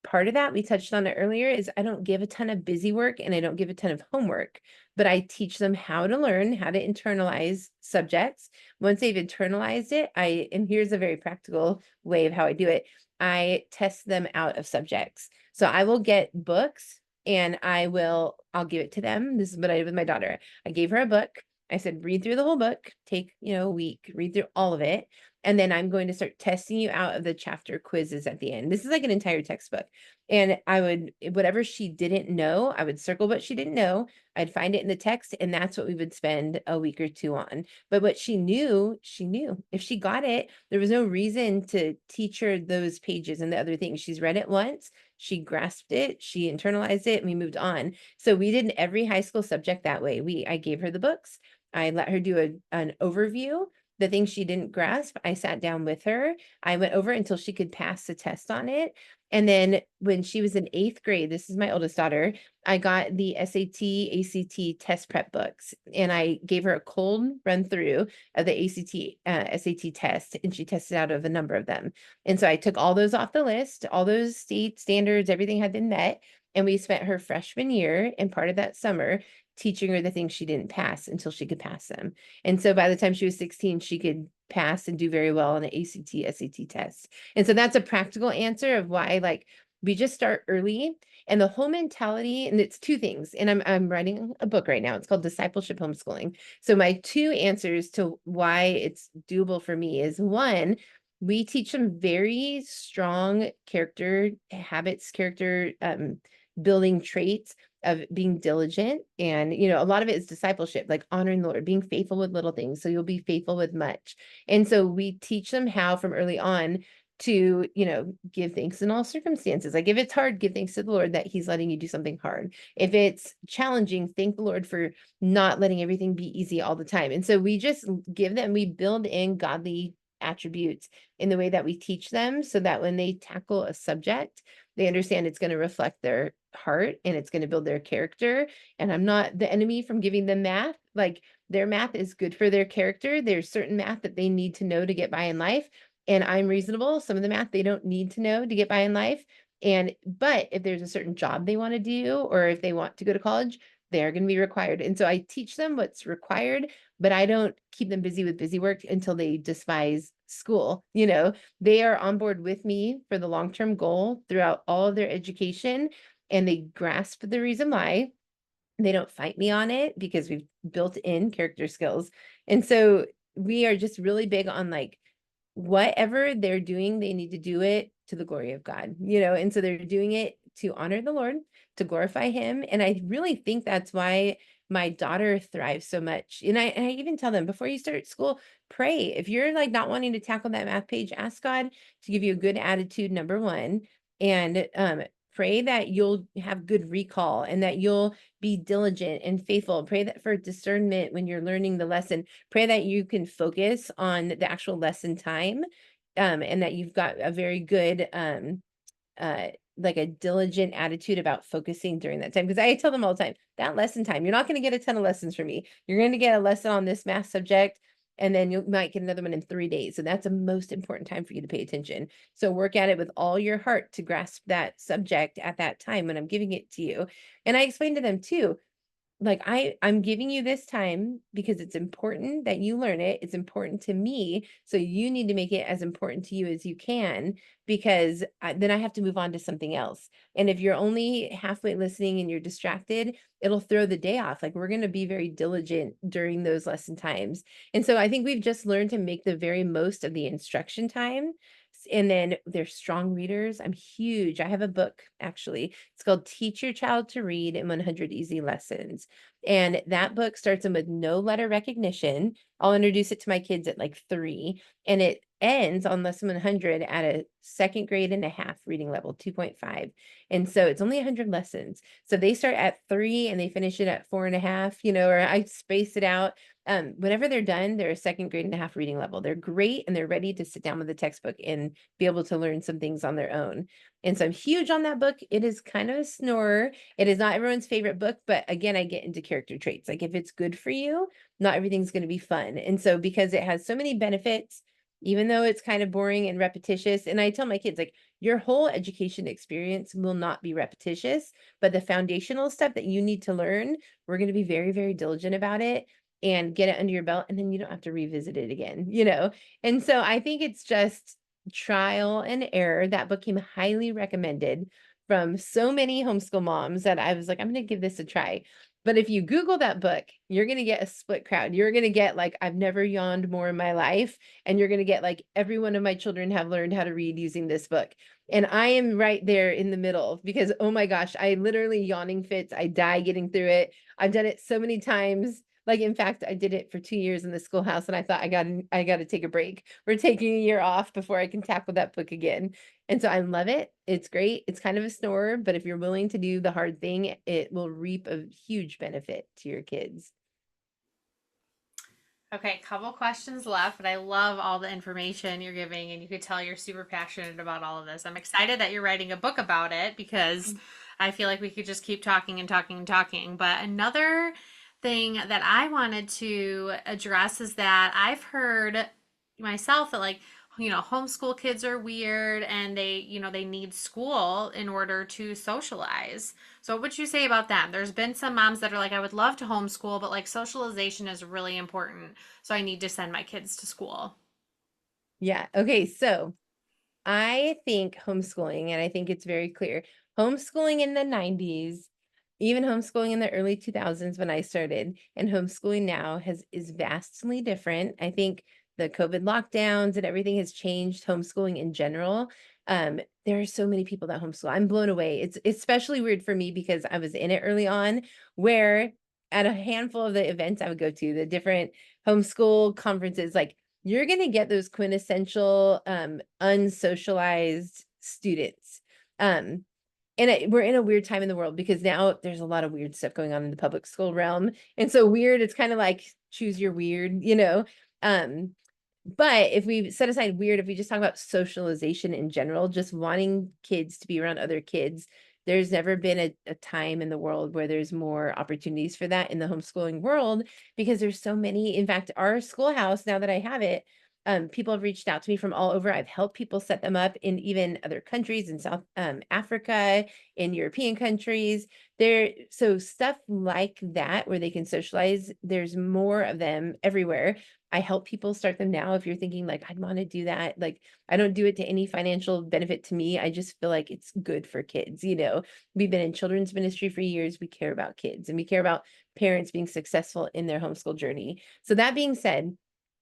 Part of that, we touched on it earlier, is I don't give a ton of busy work and I don't give a ton of homework, but I teach them how to learn, how to internalize subjects. Once they've internalized it, and here's a very practical way of how I do it. I test them out of subjects. So I will get books and I'll give it to them. This is what I did with my daughter. I gave her a book. I said, read through the whole book, take, a week, read through all of it. And then I'm going to start testing you out of the chapter quizzes at the end. This is like an entire textbook. And whatever she didn't know, I would circle what she didn't know. I'd find it in the text, and that's what we would spend a week or two on. But what she knew, she knew. If she got it, there was no reason to teach her those pages and the other things. She's read it once, she grasped it, she internalized it, and we moved on. So we did every high school subject that way. I gave her the books. I let her do an overview. The things she didn't grasp, I sat down with her. I went over until she could pass the test on it. And then when she was in 8th grade, this is my oldest daughter, I got the SAT, ACT test prep books, and I gave her a cold run through of the ACT, SAT test, and she tested out of a number of them. And so I took all those off the list, all those state standards, everything had been met. And we spent her freshman year and part of that summer teaching her the things she didn't pass until she could pass them. And so by the time she was 16, she could pass and do very well on the ACT, SAT test. And so that's a practical answer of why, like, we just start early. And the whole mentality, and it's 2 things. And I'm writing a book right now. It's called Discipleship Homeschooling. So my 2 answers to why it's doable for me is, 1, we teach them very strong character habits, character building traits of being diligent. And, you know, a lot of it is discipleship, like honoring the Lord, being faithful with little things. So you'll be faithful with much. And so we teach them how from early on to, you know, give thanks in all circumstances. Like if it's hard, give thanks to the Lord that He's letting you do something hard. If it's challenging, thank the Lord for not letting everything be easy all the time. And so we just give them, we build in godly attributes in the way that we teach them so that when they tackle a subject, they understand it's going to reflect their heart and it's going to build their character. And I'm not the enemy from giving them math. Like their math is good for their character. There's certain math that they need to know to get by in life. And I'm reasonable. Some of the math they don't need to know to get by in life. And but if there's a certain job they want to do, or if they want to go to college, they're going to be required. And so I teach them what's required, but I don't keep them busy with busy work until they despise school. You know, they are on board with me for the long-term goal throughout all of their education, and they grasp the reason why. They don't fight me on it because we've built in character skills. And so we are just really big on like whatever they're doing, they need to do it to the glory of God, you know, and so they're doing it to honor the Lord, to glorify Him. And I really think that's why my daughter thrives so much. And I even tell them before you start school, pray. If you're like not wanting to tackle that math page, ask God to give you a good attitude, number one. And pray that you'll have good recall and that you'll be diligent and faithful. Pray that for discernment when you're learning the lesson. Pray that you can focus on the actual lesson time, and that you've got a very good, uh, like a diligent attitude about focusing during that time. Because I tell them all the time, that lesson time, you're not going to get a ton of lessons from me. You're going to get a lesson on this math subject, and then you might get another one in 3 days. So that's the most important time for you to pay attention. So work at it with all your heart to grasp that subject at that time when I'm giving it to you. And I explain to them too, like I'm giving you this time because it's important that you learn it. It's important to me. So you need to make it as important to you as you can because then I have to move on to something else. And if you're only halfway listening and you're distracted, it'll throw the day off. Like we're going to be very diligent during those lesson times. And so I think we've just learned to make the very most of the instruction time. And then they're strong readers. I'm huge. I have a book actually. It's called Teach Your Child to Read in 100 Easy Lessons. And that book starts them with no letter recognition. I'll introduce it to my kids at like 3, and it ends on lesson 100 at a second grade and a half reading level, 2.5. And so it's only 100 lessons. So they start at 3 and they finish it at 4.5, you know, or I space it out. Whenever they're done, they're a second grade and a half reading level. They're great and they're ready to sit down with the textbook and be able to learn some things on their own. And so I'm huge on that book. It is kind of a snorer. It is not everyone's favorite book, but again, I get into character traits. Like if it's good for you, not everything's going to be fun. And so because it has so many benefits, even though it's kind of boring and repetitious, and I tell my kids, like, your whole education experience will not be repetitious, but the foundational stuff that you need to learn, we're going to be very, very diligent about it and get it under your belt. And then you don't have to revisit it again, you know? And so I think it's just trial and error. That book came highly recommended from so many homeschool moms that I was like, I'm going to give this a try. But if you Google that book, you're going to get a split crowd. You're going to get like, I've never yawned more in my life. And you're going to get like, every one of my children have learned how to read using this book. And I am right there in the middle because, oh my gosh, I literally yawning fits. I die getting through it. I've done it so many times. Like, in fact, I did it for 2 years in the schoolhouse and I thought I got to take a break. We're taking a year off before I can tackle that book again. And so I love it. It's great. It's kind of a snorer, but if you're willing to do the hard thing, it will reap a huge benefit to your kids. Okay, couple questions left, but I love all the information you're giving, and you could tell you're super passionate about all of this. I'm excited that you're writing a book about it because I feel like we could just keep talking and talking and talking. But another thing that I wanted to address is that I've heard myself that, like, homeschool kids are weird and they need school in order to socialize. So what would you say about that? There's been some moms that are like, I would love to homeschool, but like socialization is really important. So I need to send my kids to school. Yeah. Okay. So I think homeschooling, and I think it's very clear, homeschooling in the 90s, even homeschooling in the early 2000s when I started, and homeschooling now is vastly different. I think the COVID lockdowns and everything has changed homeschooling in general. There are so many people that homeschool. I'm blown away. It's especially weird for me because I was in it early on, where at a handful of the events I would go to, the different homeschool conferences, like you're gonna get those quintessential unsocialized students. Um, and we're in a weird time in the world because now there's a lot of weird stuff going on in the public school realm. And so weird, it's kind of like choose your weird, you know. Um, but if we set aside weird, if we just talk about socialization in general, just wanting kids to be around other kids, there's never been a time in the world where there's more opportunities for that in the homeschooling world because there's so many. In fact, our schoolhouse, now that I have it, people have reached out to me from all over. I've helped people set them up in even other countries in South Africa, in European countries. There, so stuff like that where they can socialize, there's more of them everywhere. I help people start them now. If you're thinking like, I'd want to do that, like I don't do it to any financial benefit to me. I just feel like it's good for kids. You know, we've been in children's ministry for years. We care about kids and we care about parents being successful in their homeschool journey. So that being said,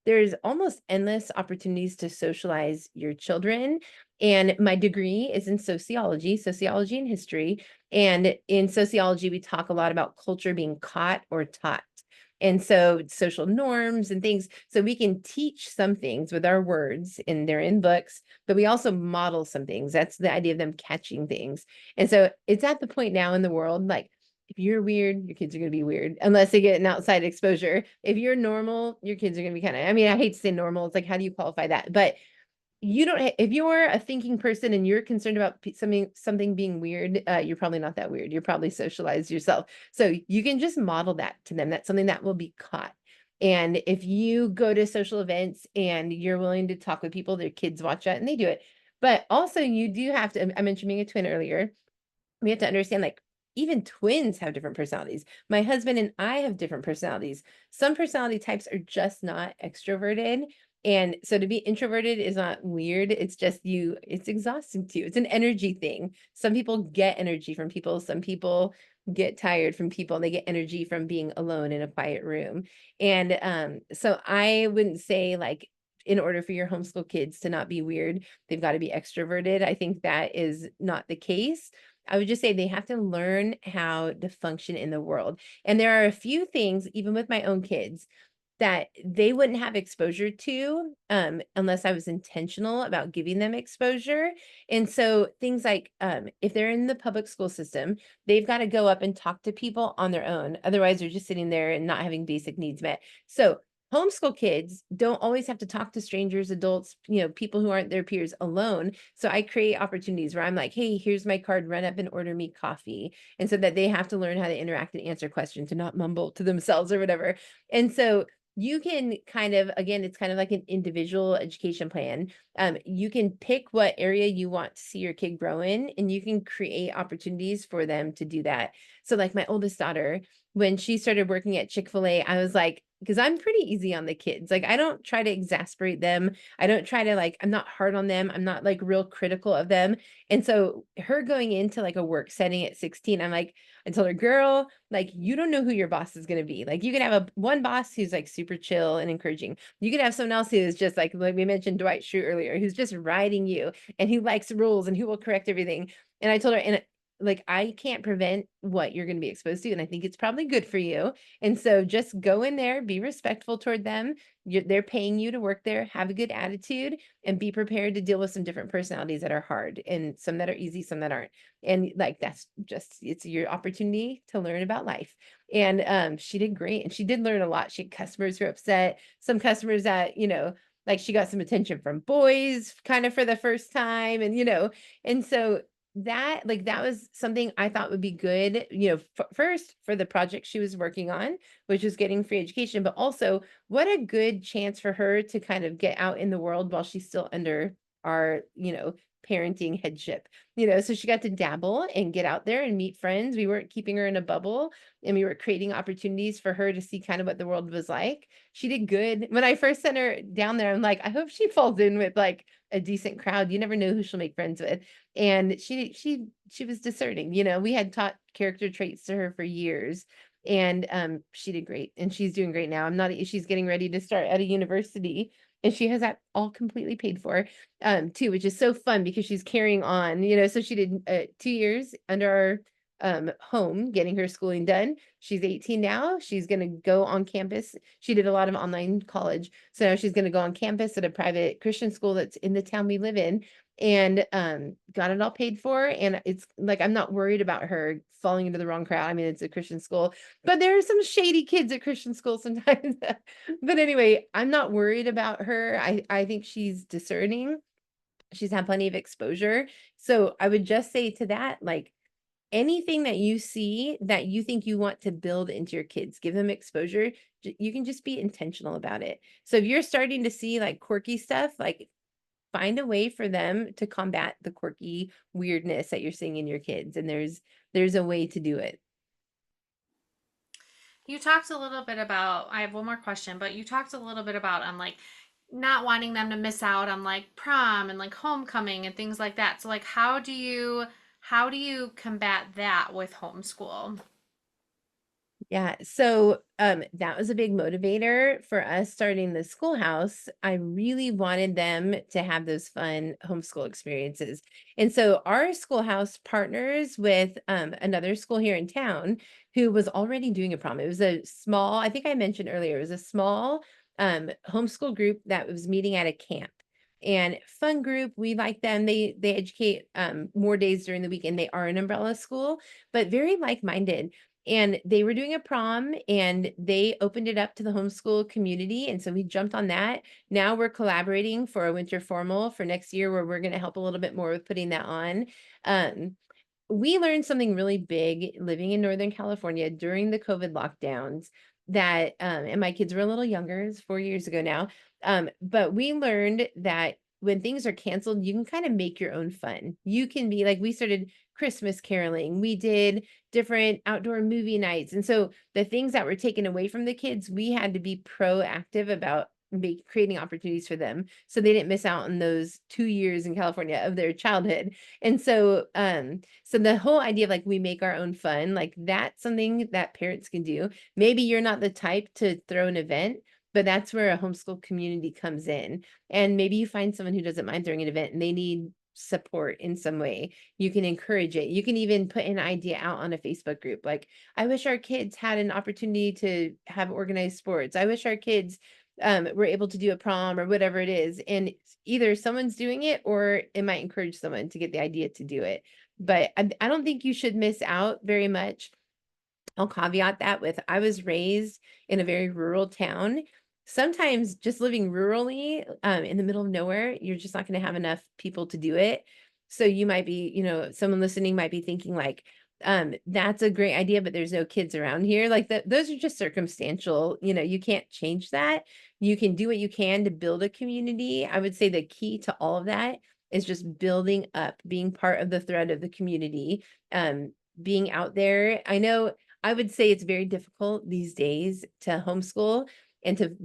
there's almost endless opportunities to socialize your children. And my degree is in sociology and history. And in sociology, we talk a lot about culture being caught or taught. And so social norms and things, so we can teach some things with our words and they're in books, but we also model some things. That's the idea of them catching things. And so it's at the point now in the world, like if you're weird, your kids are going to be weird unless they get an outside exposure. If you're normal, your kids are going to be kind of, I mean, I hate to say normal. It's like, how do you qualify that? But you don't if you're a thinking person and you're concerned about something being weird, you're probably not that weird. You're probably socialized yourself. So you can just model that to them. That's something that will be caught. And if you go to social events and you're willing to talk with people, their kids watch that and they do it. But also you do have to, I mentioned being a twin earlier, we have to understand like even twins have different personalities. My husband and I have different personalities. Some personality types are just not extroverted. And so to be introverted is not weird. It's just you, it's exhausting to you. It's an energy thing. Some people get energy from people. Some people get tired from people and they get energy from being alone in a quiet room. And so I wouldn't say like in order for your homeschool kids to not be weird, they've got to be extroverted. I think that is not the case. I would just say they have to learn how to function in the world. And there are a few things, even with my own kids, that they wouldn't have exposure to unless I was intentional about giving them exposure. And so things like if they're in the public school system, they've got to go up and talk to people on their own. Otherwise, they're just sitting there and not having basic needs met. So homeschool kids don't always have to talk to strangers, adults, you know, people who aren't their peers alone. So I create opportunities where I'm like, hey, here's my card, run up and order me coffee. And so that they have to learn how to interact and answer questions and not mumble to themselves or whatever. And so you can kind of, again, it's kind of like an individual education plan. You can pick what area you want to see your kid grow in, and you can create opportunities for them to do that. So like my oldest daughter, when she started working at Chick-fil-A, I was like, because I'm pretty easy on the kids. Like I don't try to exasperate them. I don't try to like, I'm not hard on them. I'm not like real critical of them. And so her going into like a work setting at 16, I'm like, I told her, girl, like you don't know who your boss is gonna be. Like you can have one boss who's like super chill and encouraging. You could have someone else who is just like we mentioned Dwight Schrute earlier, who's just riding you and who likes rules and who will correct everything. And I told her, and like I can't prevent what you're going to be exposed to, and I think it's probably good for you. And so just go in there, be respectful toward them. They're paying you to work there, have a good attitude, and be prepared to deal with some different personalities that are hard and some that are easy, some that aren't. And like that's just it's your opportunity to learn about life. And she did great, and she did learn a lot. She had customers who were upset, some customers that like she got some attention from boys kind of for the first time, and and so that was something I thought would be good, first for the project she was working on, which was getting free education, but also what a good chance for her to kind of get out in the world while she's still under our, parenting headship. So she got to dabble and get out there and meet friends. We weren't keeping her in a bubble, and we were creating opportunities for her to see kind of what the world was like. She did good. When I first sent her down there, I'm like, I hope she falls in with like a decent crowd. You never know who she'll make friends with. And she was discerning. We had taught character traits to her for years, and she did great, and she's doing great now. She's getting ready to start at a university, and she has that all completely paid for, too, which is so fun because she's carrying on, so she did, 2 years under our, home getting her schooling done. She's 18 now, she's gonna go on campus. She did a lot of online college, so now she's gonna go on campus at a private Christian school that's in the town we live in, and, got it all paid for, and it's like, I'm not worried about her falling into the wrong crowd. I mean, it's a Christian school, but there are some shady kids at Christian school sometimes. But anyway, I'm not worried about her. I think she's discerning. She's had plenty of exposure. So I would just say to that, like, anything that you see that you think you want to build into your kids, give them exposure. You can just be intentional about it. So if you're starting to see like quirky stuff, like find a way for them to combat the quirky weirdness that you're seeing in your kids. And there's a way to do it. You talked a little bit about, I have one more question, but you talked a little bit about like not wanting them to miss out on like prom and like homecoming and things like that. So like how do you combat that with homeschool? Yeah, so, that was a big motivator for us starting the schoolhouse. I really wanted them to have those fun homeschool experiences, and so our schoolhouse partners with, another school here in town who was already doing a prom. It was a small, I think I mentioned earlier, it was a small, homeschool group that was meeting at a camp, and fun group, we like them. They educate, more days during the week, and they are an umbrella school, but very like-minded. And they were doing a prom and they opened it up to the homeschool community. And so we jumped on that. Now we're collaborating for a winter formal for next year where we're going to help a little bit more with putting that on. Um, we learned something really big living in Northern California during the COVID lockdowns that, and my kids were a little younger, it's 4 years ago now. But we learned that when things are canceled, you can kind of make your own fun. You can be like, we started Christmas caroling, we did different outdoor movie nights. And so the things that were taken away from the kids, we had to be proactive about creating opportunities for them so they didn't miss out on those 2 years in California of their childhood. And so, so the whole idea of like we make our own fun, like that's something that parents can do. Maybe you're not the type to throw an event, but that's where a homeschool community comes in. And maybe you find someone who doesn't mind throwing an event and they need support in some way. You can encourage it. You can even put an idea out on a Facebook group. Like, I wish our kids had an opportunity to have organized sports. I wish our kids were able to do a prom or whatever it is. And either someone's doing it or it might encourage someone to get the idea to do it. But I don't think you should miss out very much. I'll caveat that with I was raised in a very rural town. Sometimes just living rurally, in the middle of nowhere, you're just not going to have enough people to do it. So you might be, someone listening might be thinking like, that's a great idea, but there's no kids around here. Like that, those are just circumstantial. You can't change that. You can do what you can to build a community. I would say the key to all of that is just building up, being part of the thread of the community, being out there. I know I would say it's very difficult these days to homeschool and to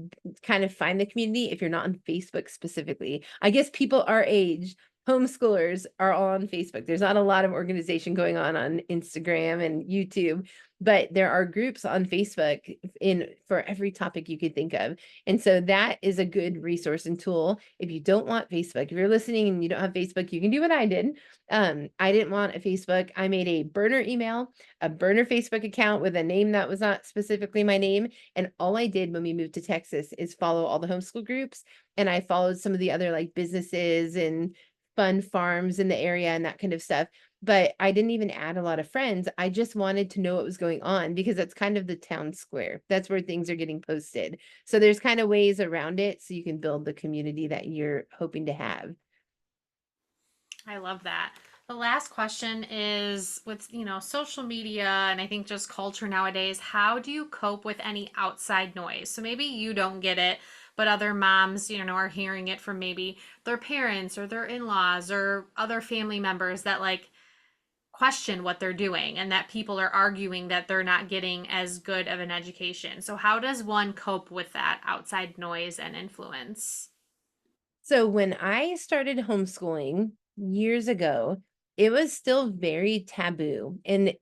kind of find the community if you're not on Facebook specifically. I guess people our age, homeschoolers are all on Facebook. There's not a lot of organization going on Instagram and YouTube, but there are groups on Facebook in for every topic you could think of. And so that is a good resource and tool. If you don't want Facebook, if you're listening and you don't have Facebook, you can do what I did. I didn't want a Facebook. I made a burner email, a burner Facebook account with a name that was not specifically my name. And all I did when we moved to Texas is follow all the homeschool groups. And I followed some of the other like businesses and fun farms in the area and that kind of stuff. But I didn't even add a lot of friends. I just wanted to know what was going on because that's kind of the town square. That's where things are getting posted. So there's kind of ways around it so you can build the community that you're hoping to have. I love that. The last question is with, social media and I think just culture nowadays, how do you cope with any outside noise? So maybe you don't get it, but other moms, are hearing it from maybe their parents or their in-laws or other family members that like question what they're doing and that people are arguing that they're not getting as good of an education. So how does one cope with that outside noise and influence? So when I started homeschooling years ago, it was still very taboo. And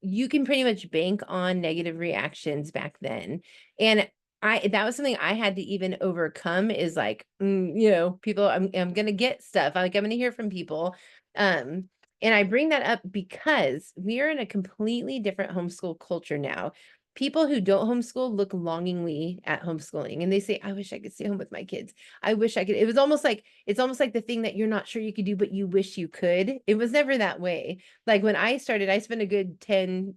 you can pretty much bank on negative reactions back then. And I that was something I had to even overcome is like, people I'm gonna get stuff. Like I'm gonna hear from people. Um, and I bring that up because we are in a completely different homeschool culture now. People who don't homeschool look longingly at homeschooling and they say, I wish I could stay home with my kids. I wish I could. It was almost like it's almost like the thing that you're not sure you could do, but you wish you could. It was never that way. Like when I started, I spent a good 10,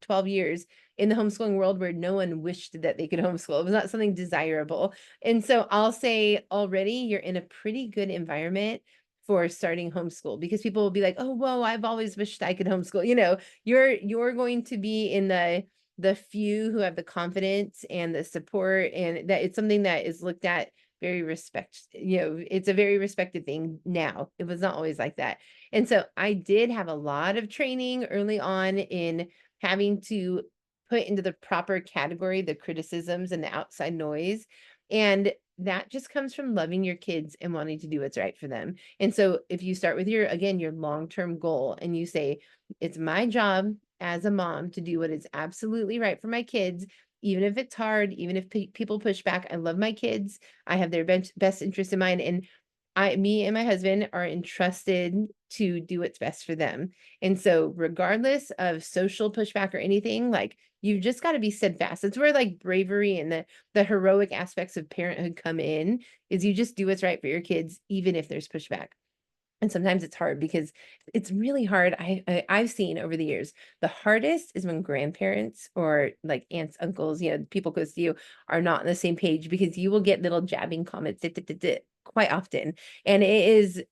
12 years in the homeschooling world where no one wished that they could homeschool. It was not something desirable. And so I'll say already you're in a pretty good environment for starting homeschool because people will be like, "Oh, whoa, I've always wished I could homeschool." You're going to be in the few who have the confidence and the support, and that it's something that is looked at very it's a very respected thing now. It was not always like that. And so I did have a lot of training early on in having to put into the proper category the criticisms and the outside noise. And that just comes from loving your kids and wanting to do what's right for them. And so if you start with your long-term goal and you say, it's my job as a mom to do what is absolutely right for my kids, even if it's hard, even if people push back, I love my kids. I have their best interest in mind. And me and my husband are entrusted to do what's best for them. And so regardless of social pushback or anything, like you've just got to be steadfast. It's where like bravery and the heroic aspects of parenthood come in, is you just do what's right for your kids, even if there's pushback. And sometimes it's hard because it's really hard. I've seen over the years, the hardest is when grandparents or like aunts, uncles, people close to you are not on the same page because you will get little jabbing comments quite often. And it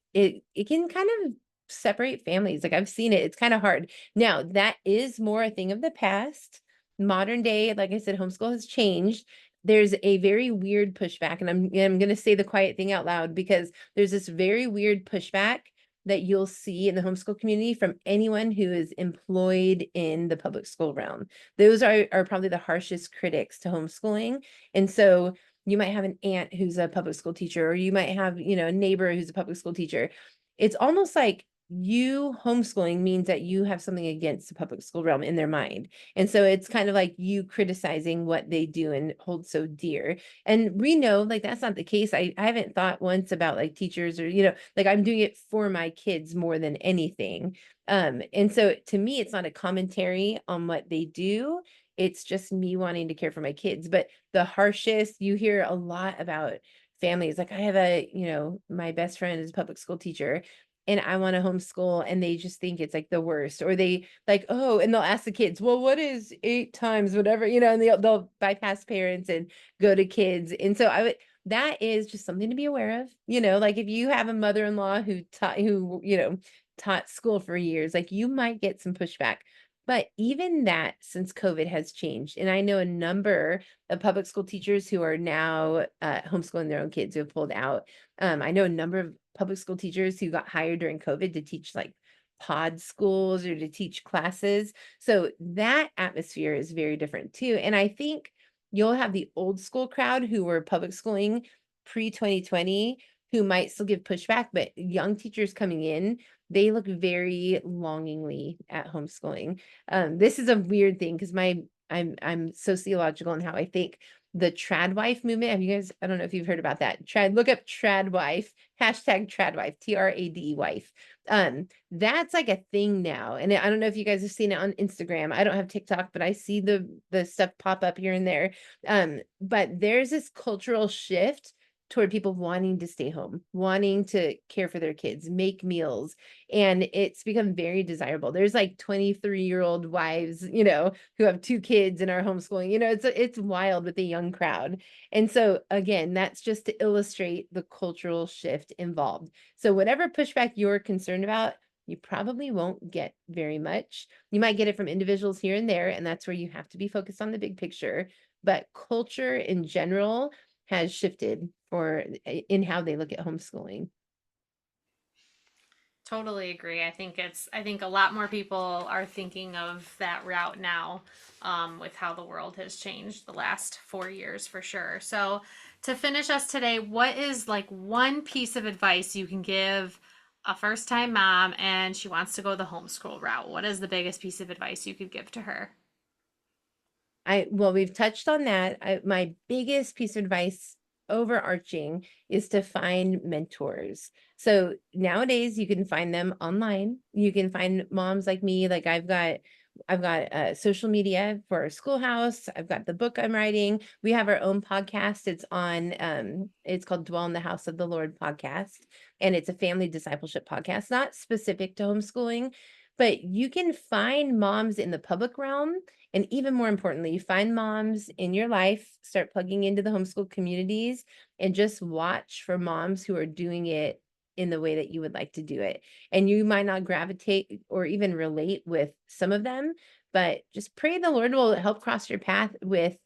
can kind of separate families. Like I've seen it. It's kind of hard. Now, that is more a thing of the past. Modern day, like I said, homeschool has changed. There's a very weird pushback, and I'm going to say the quiet thing out loud because there's this very weird pushback that you'll see in the homeschool community from anyone who is employed in the public school realm. Those are probably the harshest critics to homeschooling. And so you might have an aunt who's a public school teacher, or you might have, a neighbor who's a public school teacher. It's almost like you homeschooling means that you have something against the public school realm in their mind. And so it's kind of like you criticizing what they do and hold so dear. And we know like that's not the case. I haven't thought once about like teachers or, like I'm doing it for my kids more than anything. And so to me, it's not a commentary on what they do. It's just me wanting to care for my kids. But the harshest, you hear a lot about families. Like I have my best friend is a public school teacher and I want to homeschool and they just think it's like the worst, or they like, oh, and they'll ask the kids, well, what is 8 times whatever, and they'll bypass parents and go to kids. And so that is just something to be aware of, like if you have a mother-in-law who taught school for years, like you might get some pushback. But even that, since COVID has changed, and I know a number of public school teachers who are now homeschooling their own kids who have pulled out. I know a number of public school teachers who got hired during COVID to teach like pod schools or to teach classes. So that atmosphere is very different too. And I think you'll have the old school crowd who were public schooling pre-2020 who might still give pushback, but young teachers coming in, they look very longingly at homeschooling. This is a weird thing because I'm sociological in how I think. The trad wife movement. Have you guys, I don't know if you've heard about that. Look up trad wife, hashtag trad wife, TRAD wife. That's like a thing now. And I don't know if you guys have seen it on Instagram. I don't have TikTok, but I see the stuff pop up here and there. But there's this cultural shift toward people wanting to stay home, wanting to care for their kids, make meals, and it's become very desirable. There's like 23-year-old wives, who have 2 kids and are homeschooling. It's wild with the young crowd. And so again, that's just to illustrate the cultural shift involved. So whatever pushback you're concerned about, you probably won't get very much. You might get it from individuals here and there, and that's where you have to be focused on the big picture. But culture in general has shifted in how they look at homeschooling. Totally agree. I think a lot more people are thinking of that route now, with how the world has changed the last 4 years for sure. So to finish us today, what is like one piece of advice you can give a first time mom and she wants to go the homeschool route? What is the biggest piece of advice you could give to her? Well, we've touched on that. My biggest piece of advice overarching is to find mentors. So nowadays you can find them online. You can find moms like me, like I've got social media for our schoolhouse. I've got the book I'm writing. We have our own podcast. It's called Dwell in the House of the Lord podcast, and it's a family discipleship podcast, not specific to homeschooling, but you can find moms in the public realm, and even more importantly, you find moms in your life, start plugging into the homeschool communities, and just watch for moms who are doing it in the way that you would like to do it. And you might not gravitate or even relate with some of them, but just pray the Lord will help cross your path with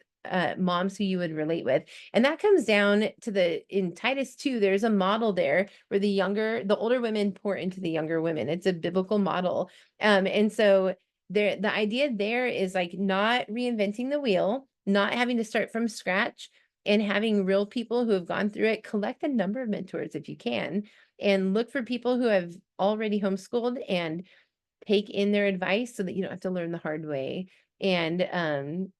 moms who you would relate with. And that comes down to in Titus 2, there's a model there where the older women pour into the younger women. It's a biblical model. And so the idea there is like not reinventing the wheel, not having to start from scratch, and having real people who have gone through it. Collect a number of mentors if you can, and look for people who have already homeschooled and take in their advice so that you don't have to learn the hard way, and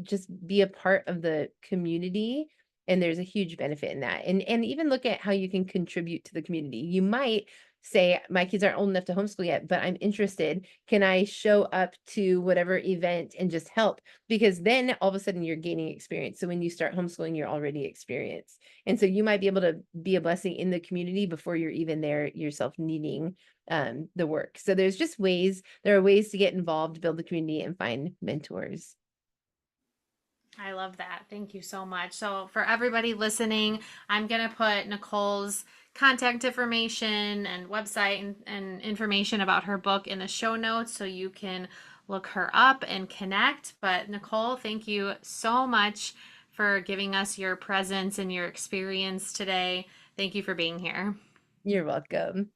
just be a part of the community. And there's a huge benefit in that. And even look at how you can contribute to the community. You might say, my kids aren't old enough to homeschool yet, but I'm interested. Can I show up to whatever event and just help? Because then all of a sudden you're gaining experience. So when you start homeschooling, you're already experienced. And so you might be able to be a blessing in the community before you're even there yourself needing the work. So there are ways to get involved, build the community, and find mentors. I love that. Thank you so much. So, for everybody listening, I'm going to put Nicole's contact information and website and information about her book in the show notes so you can look her up and connect. But, Nicole, thank you so much for giving us your presence and your experience today. Thank you for being here. You're welcome.